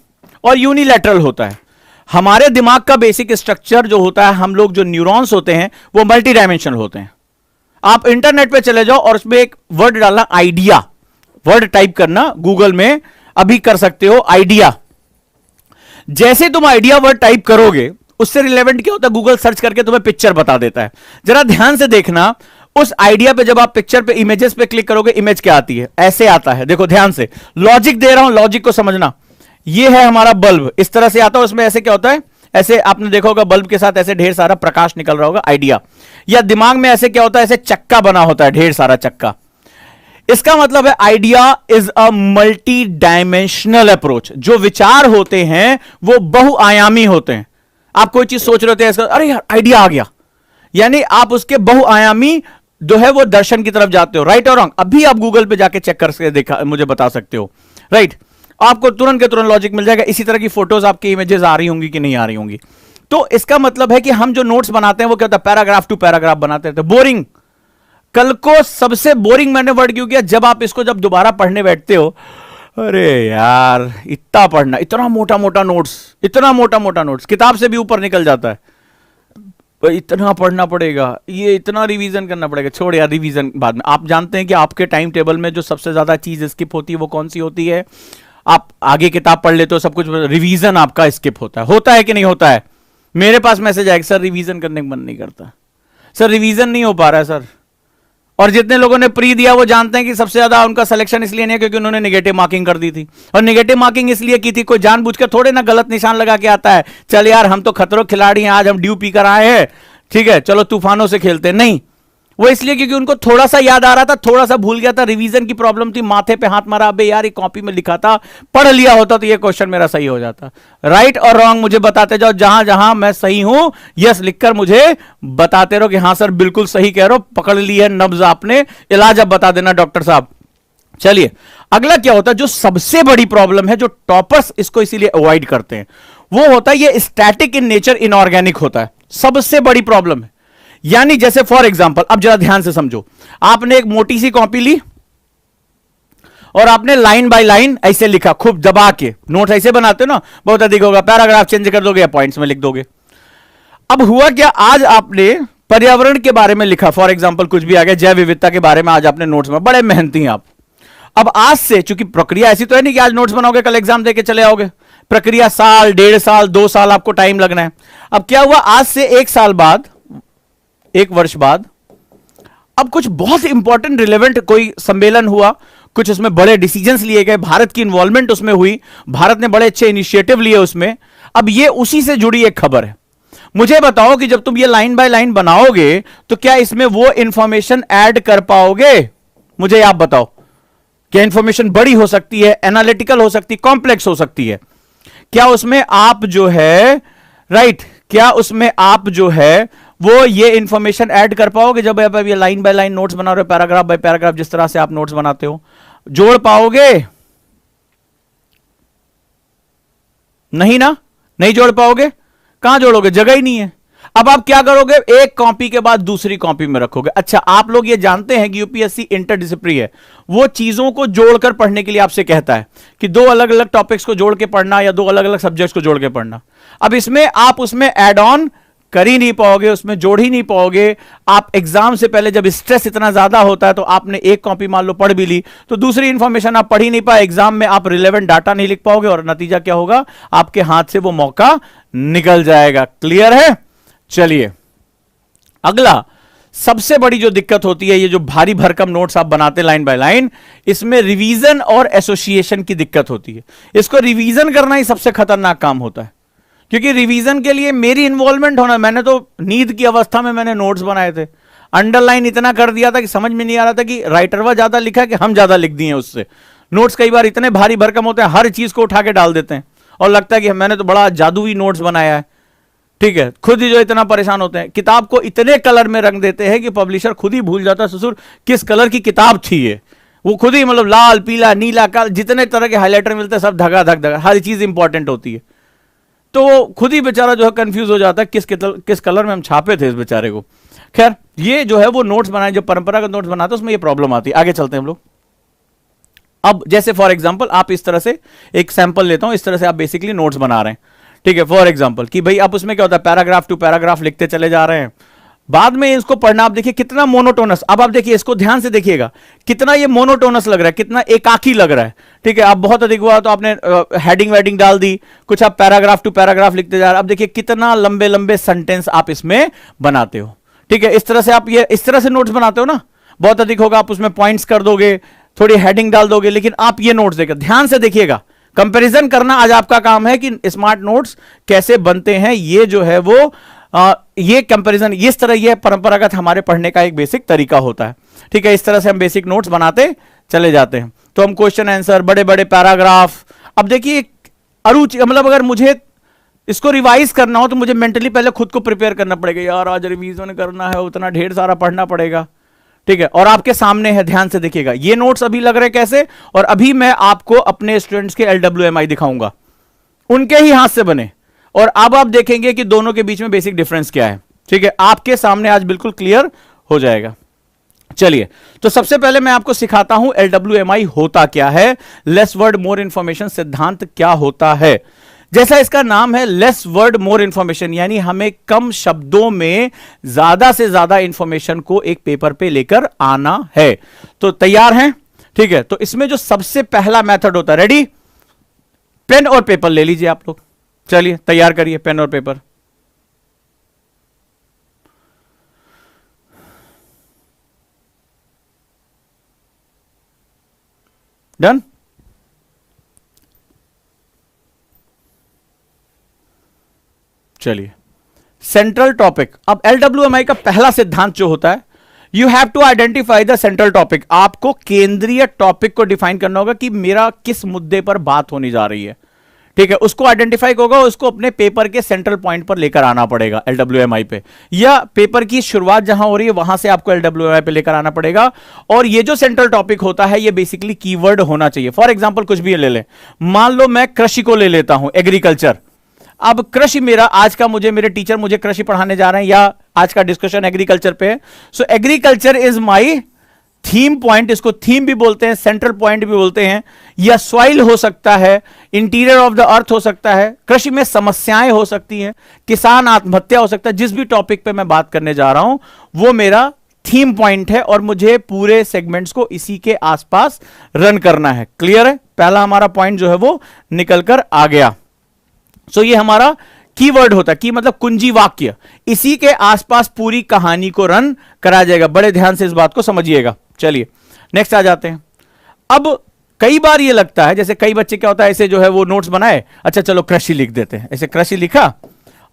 और यूनिलैटरल होता है। हमारे दिमाग का बेसिक स्ट्रक्चर जो होता है, हम लोग जो न्यूरॉन्स होते हैं वो मल्टी डायमेंशनल होते हैं। आप इंटरनेट पे चले जाओ और उसमें एक वर्ड डालना आइडिया, वर्ड टाइप करना गूगल में, अभी कर सकते हो आइडिया। जैसे तुम आइडिया वर्ड टाइप करोगे उससे रिलेवेंट क्या होता है, गूगल सर्च करके तुम्हें पिक्चर बता देता है। जरा ध्यान से देखना, उस आइडिया पे जब आप पिक्चर पे इमेजेस पे क्लिक करोगे, इमेज क्या आती है, ऐसे आता है। देखो ध्यान से, लॉजिक दे रहा हूं, लॉजिक को समझना। ये है हमारा बल्ब, इस तरह से आता है, उसमें ऐसे क्या होता है, ऐसे आपने देखा होगा बल्ब के साथ ऐसे ढेर सारा प्रकाश निकल रहा होगा, आइडिया। या दिमाग में ऐसे क्या होता है, ऐसे चक्का बना होता है, ढेर सारा चक्का। इसका मतलब है idea is a multi dimensional approach. जो विचार होते हैं वो बहुआयामी होते हैं। आप कोई चीज सोच रहे होते हैं, अरे यार आइडिया आ गया, यानी आप उसके बहुआयामी जो है वो दर्शन की तरफ जाते हो। राइट और रॉन्ग, अभी आप गूगल पे जाके चेक करके देखा, मुझे बता सकते हो। राइट, आपको तुरंत के तुरंत लॉजिक मिल जाएगा। इसी तरह की फोटोज आपकी इमेजेस आ रही होंगी कि नहीं आ रही होंगी। तो इसका मतलब है कि हम जो नोट्स बनाते हैं वो क्या होता है, पैराग्राफ टू पैराग्राफ बनाते थे, बोरिंग। कल को सबसे बोरिंग मैंने वर्ड क्यों किया, जब आप इसको जब दोबारा पढ़ने बैठते हो, अरे यार इतना पढ़ना, इतना मोटा मोटा नोट्स, इतना मोटा मोटा नोट्स, किताब से भी ऊपर निकल जाता है, इतना पढ़ना पड़ेगा, ये इतना रिवीजन करना पड़ेगा। छोड़ यार, रिवीजन बाद में। आप जानते हैं कि आपके टाइम टेबल में जो सबसे ज्यादा चीज स्किप होती है वो कौन सी होती है, आप आगे किताब पढ़ लेते हो सब कुछ, रिवीजन आपका स्किप होता है कि नहीं होता है। मेरे पास मैसेज आएगा, सर रिवीजन करने का मन नहीं करता, सर रिवीजन नहीं हो पा रहा है सर। और जितने लोगों ने प्री दिया वो जानते हैं कि सबसे ज्यादा उनका सिलेक्शन इसलिए नहीं है क्योंकि उन्होंने नेगेटिव मार्किंग कर दी थी। और नेगेटिव मार्किंग इसलिए की थी, कोई जानबूझकर थोड़े ना गलत निशान लगा के आता है, चल यार हम तो खतरों खिलाड़ी हैं, आज हम ड्यू पी कर आए हैं, ठीक है चलो तूफानों से खेलते हैं। नहीं, वो इसलिए क्योंकि उनको थोड़ा सा याद आ रहा था, थोड़ा सा भूल गया था, रिवीजन की प्रॉब्लम थी, माथे पे हाथ मारा, अबे यार ये कॉपी में लिखा था, पढ़ लिया होता तो ये क्वेश्चन मेरा सही हो जाता। राइट और रॉन्ग मुझे बताते जाओ, जहां जहां मैं सही हूं यस लिखकर मुझे बताते रहो कि हाँ सर बिल्कुल सही कह रहे हो, पकड़ ली है नब्ज आपने, इलाज अब बता देना डॉक्टर साहब। चलिए अगला क्या होता है, जो सबसे बड़ी प्रॉब्लम है, जो टॉपर्स इसको इसीलिए अवॉइड करते हैं, वो होता है ये स्टैटिक इन नेचर, इनऑर्गेनिक होता है, सबसे बड़ी प्रॉब्लम है। यानी जैसे फॉर एग्जांपल, अब जरा ध्यान से समझो, आपने एक मोटी सी कॉपी ली और आपने लाइन बाय लाइन ऐसे लिखा, खूब दबा के, नोट्स ऐसे बनाते हो ना, बहुत अधिक होगा, पैराग्राफ चेंज कर दोगे या पॉइंट्स में लिख दोगे। अब हुआ क्या, आज आपने पर्यावरण के बारे में लिखा, फॉर एग्जांपल कुछ भी आ गया, जैव विविधता के बारे में आज आपने नोट्स में, बड़े मेहनती हैं आप। अब आज से, चूंकि प्रक्रिया ऐसी तो है नहीं कि आज नोट्स बनाओगे कल एग्जाम देके चले आओगे, प्रक्रिया साल, 1.5 साल, 2 साल आपको टाइम लगना है। अब क्या हुआ, आज से 1 साल बाद, 1 वर्ष बाद, अब कुछ बहुत इंपॉर्टेंट रिलेवेंट कोई सम्मेलन हुआ, कुछ उसमें बड़े डिसीजंस लिए गए, भारत की इन्वॉल्वमेंट उसमें हुई, भारत ने बड़े अच्छे इनिशिएटिव लिए उसमें। अब ये उसी से जुड़ी एक खबर है। मुझे बताओ कि जब तुम ये लाइन बाय लाइन बनाओगे तो क्या इसमें वो इंफॉर्मेशन ऐड कर पाओगे, मुझे आप बताओ। क्या इंफॉर्मेशन बड़ी हो सकती है, एनालिटिकल हो सकती है, कॉम्प्लेक्स हो सकती है, क्या उसमें आप जो है, राइट, क्या उसमें आप जो है वो ये इंफॉर्मेशन ऐड कर पाओगे जब आप ये लाइन बाय लाइन नोट्स बना रहे हो, पैराग्राफ बाय पैराग्राफ, जिस तरह से आप नोट्स बनाते हो, जोड़ पाओगे? नहीं ना, नहीं जोड़ पाओगे। कहां जोड़ोगे, जगह ही नहीं है। अब आप क्या करोगे, एक कॉपी के बाद दूसरी कॉपी में रखोगे। अच्छा, आप लोग ये जानते हैं कि यूपीएससी इंटरडिसिप्लिनरी है, वो चीजों को जोड़कर पढ़ने के लिए आपसे कहता है कि दो अलग अलग टॉपिक्स को जोड़ के पढ़ना या दो अलग अलग सब्जेक्ट्स को जोड़ के पढ़ना। अब इसमें आप उसमें एड ऑन कर ही नहीं पाओगे, उसमें जोड़ ही नहीं पाओगे। आप एग्जाम से पहले जब स्ट्रेस इतना ज्यादा होता है तो आपने एक कॉपी मान लो पढ़ भी ली तो दूसरी इंफॉर्मेशन आप पढ़ ही नहीं पाए, एग्जाम में आप रिलेवेंट डाटा नहीं लिख पाओगे और नतीजा क्या होगा, आपके हाथ से वो मौका निकल जाएगा। क्लियर है? चलिए अगला, सबसे बड़ी जो दिक्कत होती है, ये जो भारी भरकम नोट्स आप बनाते लाइन बाय लाइन, इसमें रिवीजन और एसोसिएशन की दिक्कत होती है। इसको रिवीजन करना ही सबसे खतरनाक काम होता है, क्योंकि रिवीजन के लिए मेरी इन्वॉल्वमेंट होना, मैंने तो नींद की अवस्था में मैंने नोट्स बनाए थे, अंडरलाइन इतना कर दिया था कि समझ में नहीं आ रहा था कि राइटरवा ज्यादा लिखा कि हम ज्यादा लिख दिए उससे। नोट्स कई बार इतने भारी भरकम होते हैं, हर चीज को उठा के डाल देते हैं और लगता है कि मैंने तो बड़ा जादुई नोट्स बनाया है। ठीक है, खुद ही जो इतना परेशान होते हैं, किताब को इतने कलर में रंग देते हैं कि पब्लिशर खुद ही भूल जाता है ससुर किस कलर की किताब थी ये। वो खुद ही मतलब लाल पीला नीला काला जितने तरह के हाइलाइटर मिलते हैं सब धगा धक धगा, हर चीज इंपॉर्टेंट होती है। तो वो खुद ही बेचारा जो है कंफ्यूज हो जाता है किस कलर में हम छापे थे इस बेचारे को। खैर, ये जो है वो नोट्स बनाए, जो परंपरागत नोट्स बनाते हैं उसमें ये प्रॉब्लम आती है। आगे चलते हैं हम लोग। अब जैसे फॉर एग्जांपल आप इस तरह से एक सैंपल लेता हूं, इस तरह से आप बेसिकली नोट्स बना रहे हैं। ठीक है, फॉर एग्जांपल कि भाई आप उसमें क्या होता है, पैराग्राफ टू पैराग्राफ लिखते चले जा रहे हैं, बाद में इसको पढ़ना, आप देखिए कितना मोनोटोनस। अब आप देखिए इसको ध्यान से देखिएगा, कितना ये मोनोटोनस लग रहा है, कितना एकाकी लग रहा है। ठीक है, आप बहुत अधिक हुआ तो आपने हेडिंग वेडिंग डाल दी, कुछ आप पैराग्राफ टू पैराग्राफ लिखते जा रहे हैं। अब देखिए कितना लंबे लंबे सेंटेंस आप इसमें बनाते हो। ठीक है, इस तरह से आप ये इस तरह से नोट्स बनाते हो ना, बहुत अधिक होगा, आप उसमें पॉइंट्स कर दोगे, थोड़ी हेडिंग डाल दोगे, लेकिन आप ये नोट्स देखिए, ध्यान से देखिएगा, कंपैरिजन करना आज आपका काम है कि स्मार्ट नोट्स कैसे बनते हैं। ये जो है वो ये कंपैरिजन इस तरह, ये परंपरागत हमारे पढ़ने का एक बेसिक तरीका होता है। ठीक है, इस तरह से हम बेसिक नोट्स बनाते चले जाते हैं। तो हम क्वेश्चन आंसर, बड़े बड़े पैराग्राफ। अब देखिए अरुचि, मतलब अगर मुझे इसको रिवाइज करना हो तो मुझे मेंटली पहले खुद को प्रिपेयर करना पड़ेगा, यार आज रिवीजन करना है, उतना ढेर सारा पढ़ना पड़ेगा। ठीक है, और आपके सामने है, ध्यान से देखिएगा, ये नोट्स अभी लग रहे हैं कैसे, और अभी मैं आपको अपने स्टूडेंट्स के LWMI दिखाऊंगा, उनके ही हाथ से बने, और अब आप देखेंगे कि दोनों के बीच में बेसिक डिफरेंस क्या है। ठीक है, आपके सामने आज बिल्कुल क्लियर हो जाएगा। चलिए, तो सबसे पहले मैं आपको सिखाता हूं LWMI होता क्या है, लेस वर्ड मोर इंफॉर्मेशन सिद्धांत क्या होता है। जैसा इसका नाम है, लेस वर्ड मोर इंफॉर्मेशन, यानी हमें कम शब्दों में ज्यादा से ज्यादा इंफॉर्मेशन को एक पेपर पे लेकर आना है। तो तैयार हैं? ठीक है, तो इसमें जो सबसे पहला मेथड होता है, रेडी, पेन और पेपर ले लीजिए आप लोग। चलिए तैयार करिए पेन और पेपर। डन। चलिए, सेंट्रल टॉपिक। अब LWMI का पहला सिद्धांत जो होता है, you have to identify the central topic. आपको केंद्रीय टॉपिक को डिफाइन करना होगा कि मेरा किस मुद्दे पर बात होने जा रही है। ठीक है, उसको आइडेंटिफाई होगा, उसको अपने पेपर के सेंट्रल पॉइंट पर लेकर आना पड़ेगा LWMI पे, या पेपर की शुरुआत जहां हो रही है वहां से आपको LWMI पे लेकर आना पड़ेगा। और ये जो सेंट्रल टॉपिक होता है, ये बेसिकली कीवर्ड होना चाहिए। फॉर एग्जांपल कुछ भी ले लें, मान लो मैं कृषि को ले लेता हूं, एग्रीकल्चर। अब कृषि मेरा आज का, मेरे टीचर मुझे कृषि पढ़ाने जा रहे हैं, या आज का डिस्कशन एग्रीकल्चर पे है। सो agriculture is my theme point, इसको थीम भी बोलते हैं, सेंट्रल पॉइंट भी बोलते हैं, या सॉइल हो सकता है, इंटीरियर ऑफ द अर्थ हो सकता है, कृषि में समस्याएं हो सकती हैं, किसान आत्महत्या हो सकता है। जिस भी टॉपिक पे मैं बात करने जा रहा हूं वो मेरा थीम पॉइंट है, और मुझे पूरे सेगमेंट्स को इसी के आसपास रन करना है। क्लियर है? पहला हमारा पॉइंट जो है वो निकलकर आ गया। सो ये हमारा कीवर्ड होता है, की मतलब कुंजी वाक्य, इसी के आसपास पूरी कहानी को रन करा जाएगा। बड़े ध्यान से इस बात को समझिएगा। चलिए नेक्स्ट आ जाते हैं। अब कई बार ये लगता है, जैसे कई बच्चे क्या होता है, ऐसे जो है वो नोट्स बनाए, अच्छा चलो कृषि लिख देते हैं, ऐसे कृषि लिखा,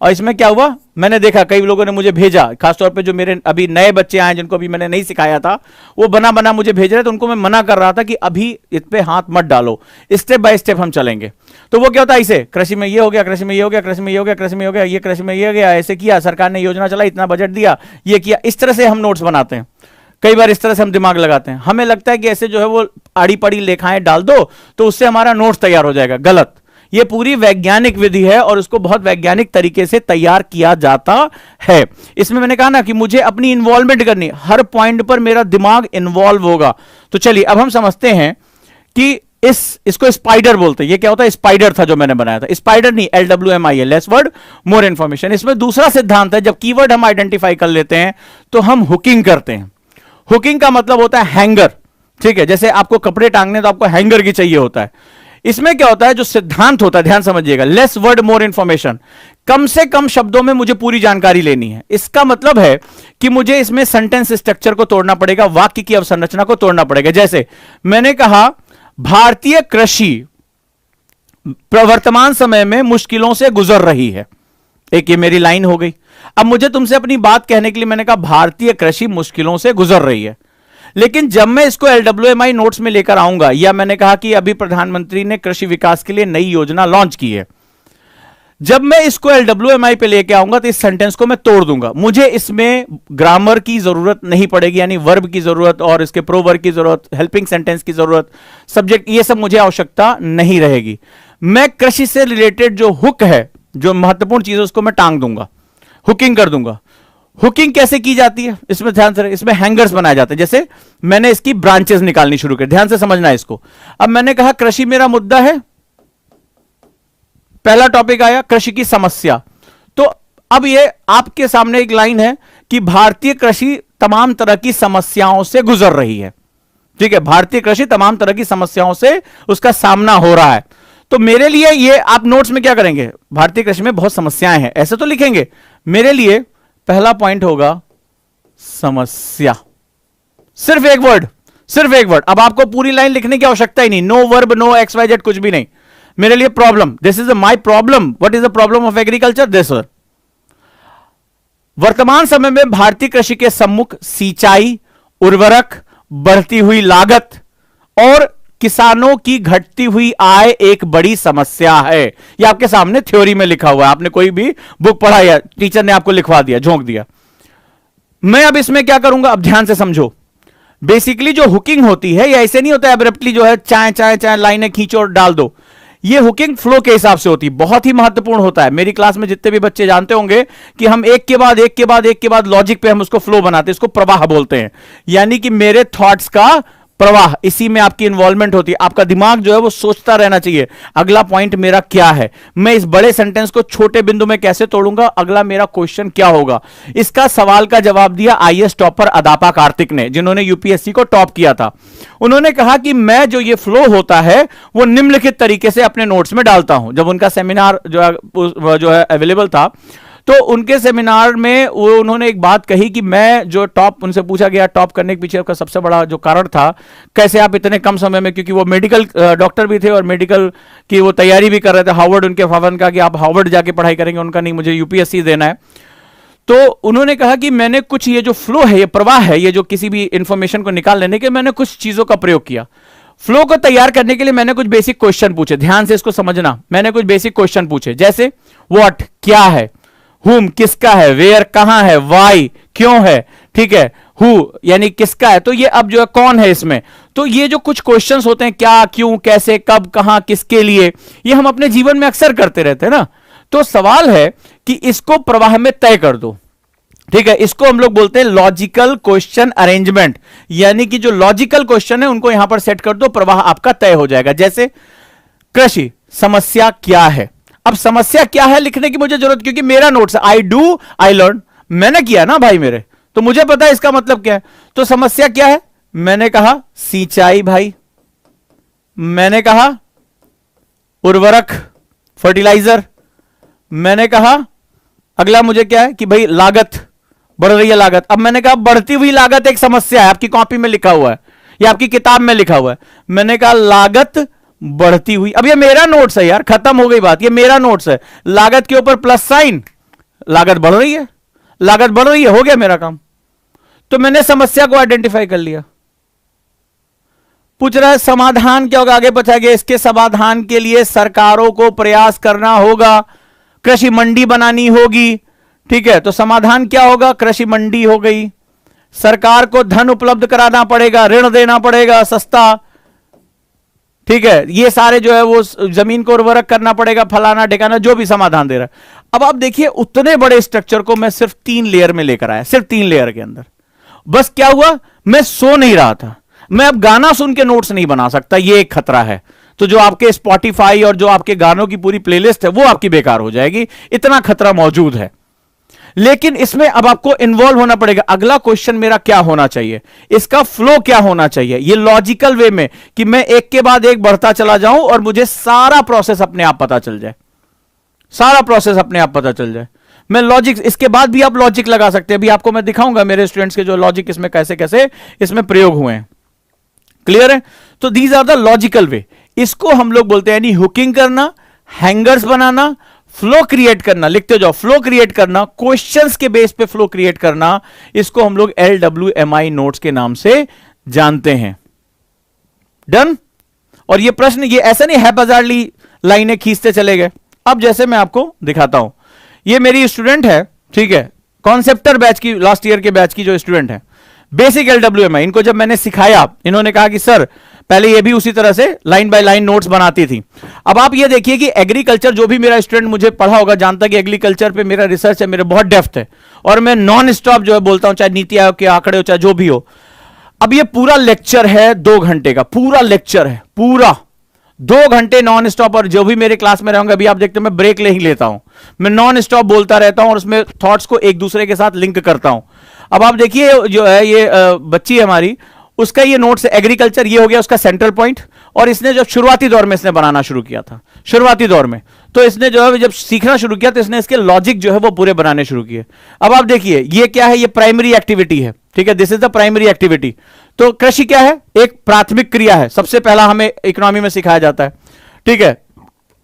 और इसमें क्या हुआ, मैंने देखा कई लोगों ने मुझे भेजा, खासतौर पे जो मेरे अभी नए बच्चे आए जिनको अभी मैंने नहीं सिखाया था, वो बना बना मुझे भेज रहे थे। उनको मैं मना कर रहा था कि अभी इस पे हाथ मत डालो, स्टेप बाय स्टेप हम चलेंगे। तो वो क्या होता है, इसे कृषि में ये हो गया, कृषि में ये हो गया, कृषि में ये हो गया, कृषि में ये हो गया, ये कृषि में ये हो गया, ऐसे किया, सरकार ने योजना चलाई, इतना बजट दिया, ये किया। इस तरह से हम नोट्स बनाते हैं। कई बार इस तरह से हम दिमाग लगाते हैं, हमें लगता है कि ऐसे जो है वो आड़ी पड़ी लेखाएं डाल दो तो उससे हमारा नोट्स तैयार हो जाएगा। गलत। यह पूरी वैज्ञानिक विधि है और उसको बहुत वैज्ञानिक तरीके से तैयार किया जाता है। इसमें मैंने कहा ना कि मुझे अपनी इन्वॉल्वमेंट करनी, हर पॉइंट पर मेरा दिमाग इन्वॉल्व होगा। तो चलिए अब हम समझते हैं कि इसको स्पाइडर बोलते हैं। ये क्या होता है? स्पाइडर था जो मैंने बनाया था। स्पाइडर नहीं, LWMI, less word more information. इसमें दूसरा सिद्धांत है, जब कीवर्ड हम आइडेंटिफाई कर लेते हैं तो हम हुकिंग करते हैं। हुकिंग का मतलब होता है हैंगर, ठीक है? जैसे आपको कपड़े टांगने तो आपको हैंगर की चाहिए होता है। इसमें क्या होता है, जो सिद्धांत होता है, ध्यान समझिएगा, लेस वर्ड मोर इंफॉर्मेशन, कम से कम शब्दों में मुझे पूरी जानकारी लेनी है। इसका मतलब है कि मुझे इसमें सेंटेंस स्ट्रक्चर को तोड़ना पड़ेगा, वाक्य की अवसंरचना को तोड़ना पड़ेगा। जैसे मैंने कहा भारतीय कृषि वर्तमान समय में मुश्किलों से गुजर रही है, एक ये मेरी लाइन हो गई। अब मुझे तुमसे अपनी बात कहने के लिए मैंने कहा भारतीय कृषि मुश्किलों से गुजर रही है, लेकिन जब मैं इसको LWMI नोट्स में लेकर आऊंगा, या मैंने कहा कि अभी प्रधानमंत्री ने कृषि विकास के लिए नई योजना लॉन्च की है, जब मैं इसको LWMI पे लेके आऊंगा तो इस सेंटेंस को मैं तोड़ दूंगा। मुझे इसमें ग्रामर की जरूरत नहीं पड़ेगी, यानी वर्ब की जरूरत और इसके प्रोवर्ब की जरूरत, हेल्पिंग सेंटेंस की जरूरत, सब्जेक्ट, ये सब मुझे आवश्यकता नहीं रहेगी। मैं कृषि से रिलेटेड जो हुक है, जो महत्वपूर्ण चीज है, उसको मैं टांग दूंगा, हुकिंग कर दूंगा। हुकिंग कैसे की जाती है इसमें ध्यान से, इसमें हैंगर्स बनाए जाते हैं। जैसे मैंने इसकी ब्रांचेस निकालनी शुरू कर, ध्यान से समझना है इसको। अब मैंने कहा कृषि मेरा मुद्दा है, पहला टॉपिक आया कृषि की समस्या। तो अब ये आपके सामने एक लाइन है कि भारतीय कृषि तमाम तरह की समस्याओं से गुजर रही है, ठीक है? भारतीय कृषि तमाम तरह की समस्याओं से उसका सामना हो रहा है। तो मेरे लिए ये आप नोट्स में क्या करेंगे, भारतीय कृषि में बहुत समस्याएं हैं, ऐसे तो लिखेंगे। मेरे लिए पहला पॉइंट होगा समस्या, सिर्फ एक वर्ड, सिर्फ एक वर्ड। अब आपको पूरी लाइन लिखने की आवश्यकता ही नहीं, नो वर्ब, नो XYZ, कुछ भी नहीं। मेरे लिए problem, this is my problem, what is the problem of agriculture, this. वर्तमान समय में भारतीय कृषि के सम्मुख सिंचाई, उर्वरक, बढ़ती हुई लागत और किसानों की घटती हुई आय एक बड़ी समस्या है। यह आपके सामने थ्योरी में लिखा हुआ है, आपने कोई भी बुक पढ़ा या टीचर ने आपको लिखवा दिया, झोंक दिया। मैं अब इसमें क्या करूंगा, अब ध्यान से समझो। बेसिकली जो हुकिंग होती है, या ऐसे नहीं होता है एब्रप्टली जो है चाय चाय चाय लाइनें खींचो और डाल दो। ये हुकिंग फ्लो के हिसाब से होती है, बहुत ही महत्वपूर्ण होता है। मेरी क्लास में जितने भी बच्चे जानते होंगे कि हम एक के बाद एक के बाद एक के बाद लॉजिक पे हम उसको फ्लो बनाते हैं, इसको प्रवाह बोलते हैं। यानी कि मेरे थॉट्स का प्रवाह, इसी में आपकी इन्वॉल्वमेंट होती है। आपका दिमाग जो है वो सोचता रहना चाहिए, अगला पॉइंट मेरा क्या है, मैं इस बड़े सेंटेंस को छोटे बिंदु में कैसे तोड़ूंगा, अगला मेरा क्वेश्चन क्या होगा। इसका सवाल का जवाब दिया IAS टॉपर अदापा कार्तिक ने, जिन्होंने UPSC को टॉप किया था। उन्होंने कहा कि मैं जो ये फ्लो होता है वो निम्नलिखित तरीके से अपने नोट्स में डालता हूं। जब उनका सेमिनार जो है अवेलेबल था, तो उनके सेमिनार में उन्होंने एक बात कही कि मैं जो टॉप, उनसे पूछा गया टॉप करने के पीछे का सबसे बड़ा जो कारण था, कैसे आप इतने कम समय में, क्योंकि वो मेडिकल डॉक्टर भी थे और मेडिकल की वो तैयारी भी कर रहे थे, हार्वर्ड उनके फादर का कि आप हार्वर्ड जाके पढ़ाई करेंगे, उनका नहीं, मुझे UPSC देना है। तो उन्होंने कहा कि मैंने कुछ ये जो फ्लो है, ये प्रवाह है, ये जो किसी भी इंफॉर्मेशन को निकाल लेने के, मैंने कुछ चीजों का प्रयोग किया। फ्लो को तैयार करने के लिए मैंने कुछ बेसिक क्वेश्चन पूछे, ध्यान से इसको समझना। मैंने कुछ बेसिक क्वेश्चन पूछे, जैसे व्हाट क्या है, whom किसका है, वेयर कहां है, why क्यों है, ठीक है, who यानी किसका है, तो ये अब जो है कौन है इसमें। तो ये जो कुछ क्वेश्चंस होते हैं, क्या, क्यों, कैसे, कब, कहां, किसके लिए, ये हम अपने जीवन में अक्सर करते रहते हैं ना। तो सवाल है कि इसको प्रवाह में तय कर दो, ठीक है। इसको हम लोग बोलते हैं लॉजिकल क्वेश्चन अरेंजमेंट, यानी कि जो लॉजिकल क्वेश्चन है उनको यहां पर सेट कर दो, प्रवाह आपका तय हो जाएगा। जैसे कृषि समस्या क्या है, अब समस्या क्या है लिखने की मुझे जरूरत, क्योंकि मेरा notes I do I learn, मैंने किया ना भाई मेरे, तो मुझे पता है इसका मतलब क्या है। तो समस्या क्या है, मैंने कहा सिंचाई भाई, मैंने कहा उर्वरक फर्टिलाइजर, मैंने कहा अगला मुझे क्या है कि भाई लागत, बढ़ रही है लागत। अब मैंने कहा बढ़ती हुई लागत एक समस्या है, आपकी कॉपी में लिखा हुआ है या आपकी किताब में लिखा हुआ है। मैंने कहा लागत बढ़ती हुई, अब ये मेरा नोट्स है यार, खत्म हो गई बात, ये मेरा नोट्स है। लागत के ऊपर प्लस साइन, लागत बढ़ रही है, लागत बढ़ रही है, हो गया मेरा काम। तो मैंने समस्या को आइडेंटिफाई कर लिया। पूछ रहा है समाधान क्या होगा, आगे पूछा गया इसके समाधान के लिए सरकारों को प्रयास करना होगा, कृषि मंडी बनानी होगी, ठीक है। तो समाधान क्या होगा, कृषि मंडी हो गई, सरकार को धन उपलब्ध कराना पड़ेगा, ऋण देना पड़ेगा सस्ता, ठीक है, ये सारे जो है वो जमीन को उर्वरक करना पड़ेगा, फलाना ढिकाना, जो भी समाधान दे रहा है। अब आप देखिए उतने बड़े स्ट्रक्चर को मैं सिर्फ 3 लेयर में लेकर आया, सिर्फ 3 लेयर के अंदर। बस क्या हुआ, मैं सो नहीं रहा था, मैं अब गाना सुन के नोट्स नहीं बना सकता, ये एक खतरा है। तो जो आपके स्पॉटिफाई और जो आपके गानों की पूरी प्लेलिस्ट है वो आपकी बेकार हो जाएगी, इतना खतरा मौजूद है। लेकिन इसमें अब आपको इन्वॉल्व होना पड़ेगा। अगला क्वेश्चन मेरा क्या होना चाहिए, इसका फ्लो क्या होना चाहिए, ये लॉजिकल वे में कि मैं एक के बाद एक बढ़ता चला जाऊं और मुझे सारा प्रोसेस अपने आप पता चल जाए, सारा प्रोसेस अपने आप पता चल जाए। मैं लॉजिक, इसके बाद भी आप लॉजिक लगा सकते हैं। अभी आपको मैं दिखाऊंगा मेरे स्टूडेंट्स के जो लॉजिक इसमें कैसे कैसे इसमें प्रयोग हुए हैं। क्लियर है? तो these are the logical way. इसको हम लोग बोलते हैं यानी हुकिंग करना, हैंगर्स बनाना, फ्लो क्रिएट करना। लिखते जाओ, फ्लो क्रिएट करना, क्वेश्चंस के बेस पे फ्लो क्रिएट करना, इसको हम लोग LWMI नोट्स के नाम से जानते हैं। डन? और ये प्रश्न ये ऐसा नहीं हैप्पजार्डली लाइनें खींचते चले गए। अब जैसे मैं आपको दिखाता हूं, ये मेरी स्टूडेंट है, ठीक है, कॉन्सेप्टर बैच की, लास्ट ईयर के बैच की जो स्टूडेंट है, बेसिक LWMI। इनको जब मैंने सिखाया, इन्होंने कहा कि सर पहले ये भी उसी तरह से लाइन बाय लाइन नोट्स बनाती थी। अब आप ये देखिए कि एग्रीकल्चर, जो भी मेरा स्टूडेंट मुझे पढ़ा होगा जानता कि एग्रीकल्चर पे मेरा रिसर्च है, मेरे बहुत डेप्थ है, और मैं नॉन स्टॉप जो है बोलता हूं, चाहे नीति आयोग के आंकड़े हो, चाहे जो भी हो। अब ये पूरा लेक्चर है 2 घंटे का, पूरा लेक्चर है, पूरा 2 घंटे नॉन स्टॉप। और जो भी मेरे क्लास में रहेंगे, अभी आप देखते हैं मैं ब्रेक ले ही लेता हूं, मैं नॉन स्टॉप बोलता रहता हूं और उसमें थॉट्स को एक दूसरे के साथ लिंक करता हूं। अब आप देखिए जो है ये बच्ची है हमारी, उसका ये नोट्स एग्रीकल्चर, ये हो गया उसका सेंट्रल पॉइंट। और इसने जब शुरुआती दौर में इसने बनाना शुरू किया था, शुरुआती दौर में, तो इसने जो है जब सीखना शुरू किया तो इसने इसके लॉजिक जो है वो पूरे बनाने शुरू किए। अब आप देखिए ये क्या है, ये प्राइमरी एक्टिविटी है, ठीक है, this is the primary activity. तो कृषि क्या है, एक प्राथमिक क्रिया है, सबसे पहला हमें इकोनॉमी में सिखाया जाता है, ठीक है।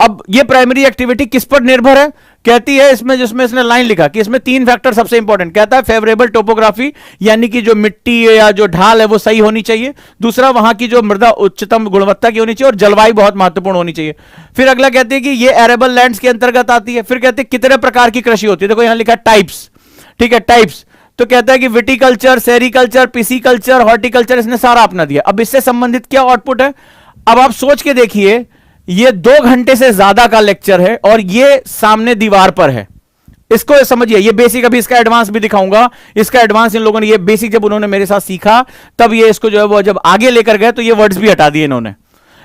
अब ये प्राइमरी एक्टिविटी किस पर निर्भर है, कहती है इसमें, जिसमें इसने लाइन लिखा कि इसमें 3 फैक्टर सबसे इंपॉर्टेंट, कहता है फेवरेबल टोपोग्राफी, यानी कि जो मिट्टी या जो ढाल है वो सही होनी चाहिए। दूसरा, वहां की जो मृदा उच्चतम गुणवत्ता की होनी चाहिए, और जलवायु बहुत महत्वपूर्ण होनी चाहिए। फिर अगला कहते हैं कि ये एरेबल लैंड्स के अंतर्गत आती है। फिर कहते हैं कितने प्रकार की कृषि होती है, देखो यहां लिखा टाइप्स, ठीक है, टाइप्स। तो कहता है कि विटिकल्चर, सेरिकल्चर, पिसिकल्चर, हॉर्टिकल्चर, इसने सारा अपना दिया। अब इससे संबंधित क्या आउटपुट है, अब आप सोच के देखिए, ये 2 घंटे से ज्यादा का लेक्चर है और ये सामने दीवार पर है। इसको समझिए, ये बेसिक, अभी इसका एडवांस भी दिखाऊंगा। इसका एडवांस इन लोगों ने, ये बेसिक जब उन्होंने मेरे साथ सीखा, तब ये इसको जो है वो जब आगे लेकर गए तो ये वर्ड्स भी हटा दिए इन्होंने।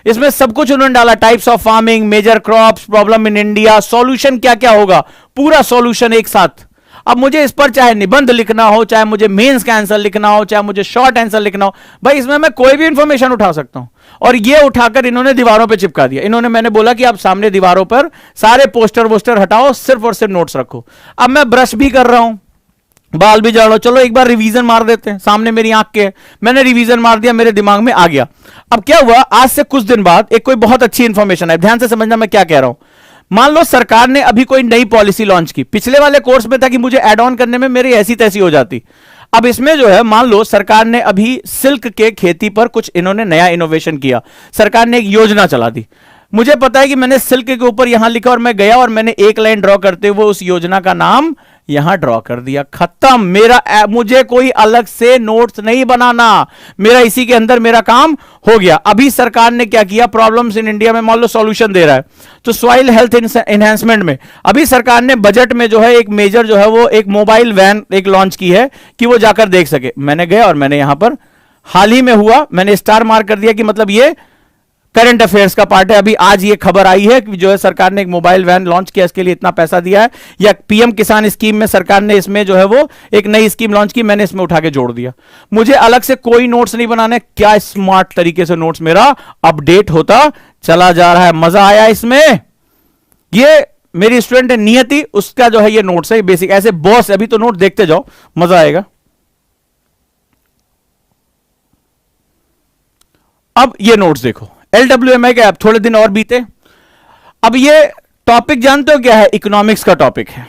इसमें सब कुछ उन्होंने डाला, types of farming, major crops, problem in India, solution क्या क्या होगा, पूरा सॉल्यूशन एक साथ। अब मुझे इस पर चाहे निबंध लिखना हो, चाहे मुझे मेंस का आंसर लिखना हो, चाहे मुझे शॉर्ट आंसर लिखना हो, भाई इसमें मैं कोई भी इंफॉर्मेशन उठा सकता हूं। और ये उठाकर इन्होंने दीवारों पे चिपका दिया। इन्होंने, मैंने बोला कि आप सामने दीवारों पर सारे पोस्टर वोस्टर हटाओ, सिर्फ और सिर्फ नोट्स रखो। अब मैं ब्रश भी कर रहा हूं, बाल भी झाड़ो, चलो एक बार रिवीजन मार देते हैं, सामने मेरी आंख के, मैंने रिवीजन मार दिया, मेरे दिमाग में आ गया। अब क्या हुआ, आज से कुछ दिन बाद एक कोई बहुत अच्छी इंफॉर्मेशन है, ध्यान से समझना मैं क्या कह रहा हूं। मान लो सरकार ने अभी कोई नई पॉलिसी लॉन्च की, पिछले वाले कोर्स में था कि मुझे ऐड ऑन करने में मेरी ऐसी तैसी हो जाती। अब इसमें जो है, मान लो सरकार ने अभी सिल्क के खेती पर कुछ इन्होंने नया इनोवेशन किया, सरकार ने एक योजना चला दी। मुझे पता है कि मैंने सिल्क के ऊपर यहां लिखा और मैं गया और मैंने एक लाइन ड्रॉ करते हुए उस योजना का नाम यहां ड्रॉ कर दिया, खत्म। मेरा, मुझे कोई अलग से नोट्स नहीं बनाना, मेरा इसी के अंदर मेरा काम हो गया। अभी सरकार ने क्या किया, प्रॉब्लम्स इन इंडिया में मान लो सॉल्यूशन दे रहा है, तो सॉइल हेल्थ एनहांसमेंट में अभी सरकार ने बजट में जो है एक मेजर जो है वो एक मोबाइल वैन एक लॉन्च की है कि वो जाकर देख सके। मैंने गया और मैंने यहां पर हाल ही में हुआ, मैंने स्टार मार्क कर दिया कि मतलब ये करंट अफेयर्स का पार्ट है। अभी आज ये खबर आई है कि जो है सरकार ने एक मोबाइल वैन लॉन्च किया, इसके लिए इतना पैसा दिया है, या पीएम किसान स्कीम में सरकार ने इसमें जो है वो एक नई स्कीम लॉन्च की, मैंने इसमें उठा के जोड़ दिया। मुझे अलग से कोई नोट्स नहीं बनाने, क्या स्मार्ट तरीके से नोट्स मेरा अपडेट होता चला जा रहा है। मजा आया इसमें। ये मेरी स्टूडेंट है नियति, उसका जो है ये नोट्स है बेसिक, ऐसे बॉस अभी तो नोट देखते जाओ, मजा आएगा। अब ये नोट्स देखो, LWMI के, अब थोड़े दिन और बीते। अब ये टॉपिक जानते हो क्या है, इकोनॉमिक्स का टॉपिक है,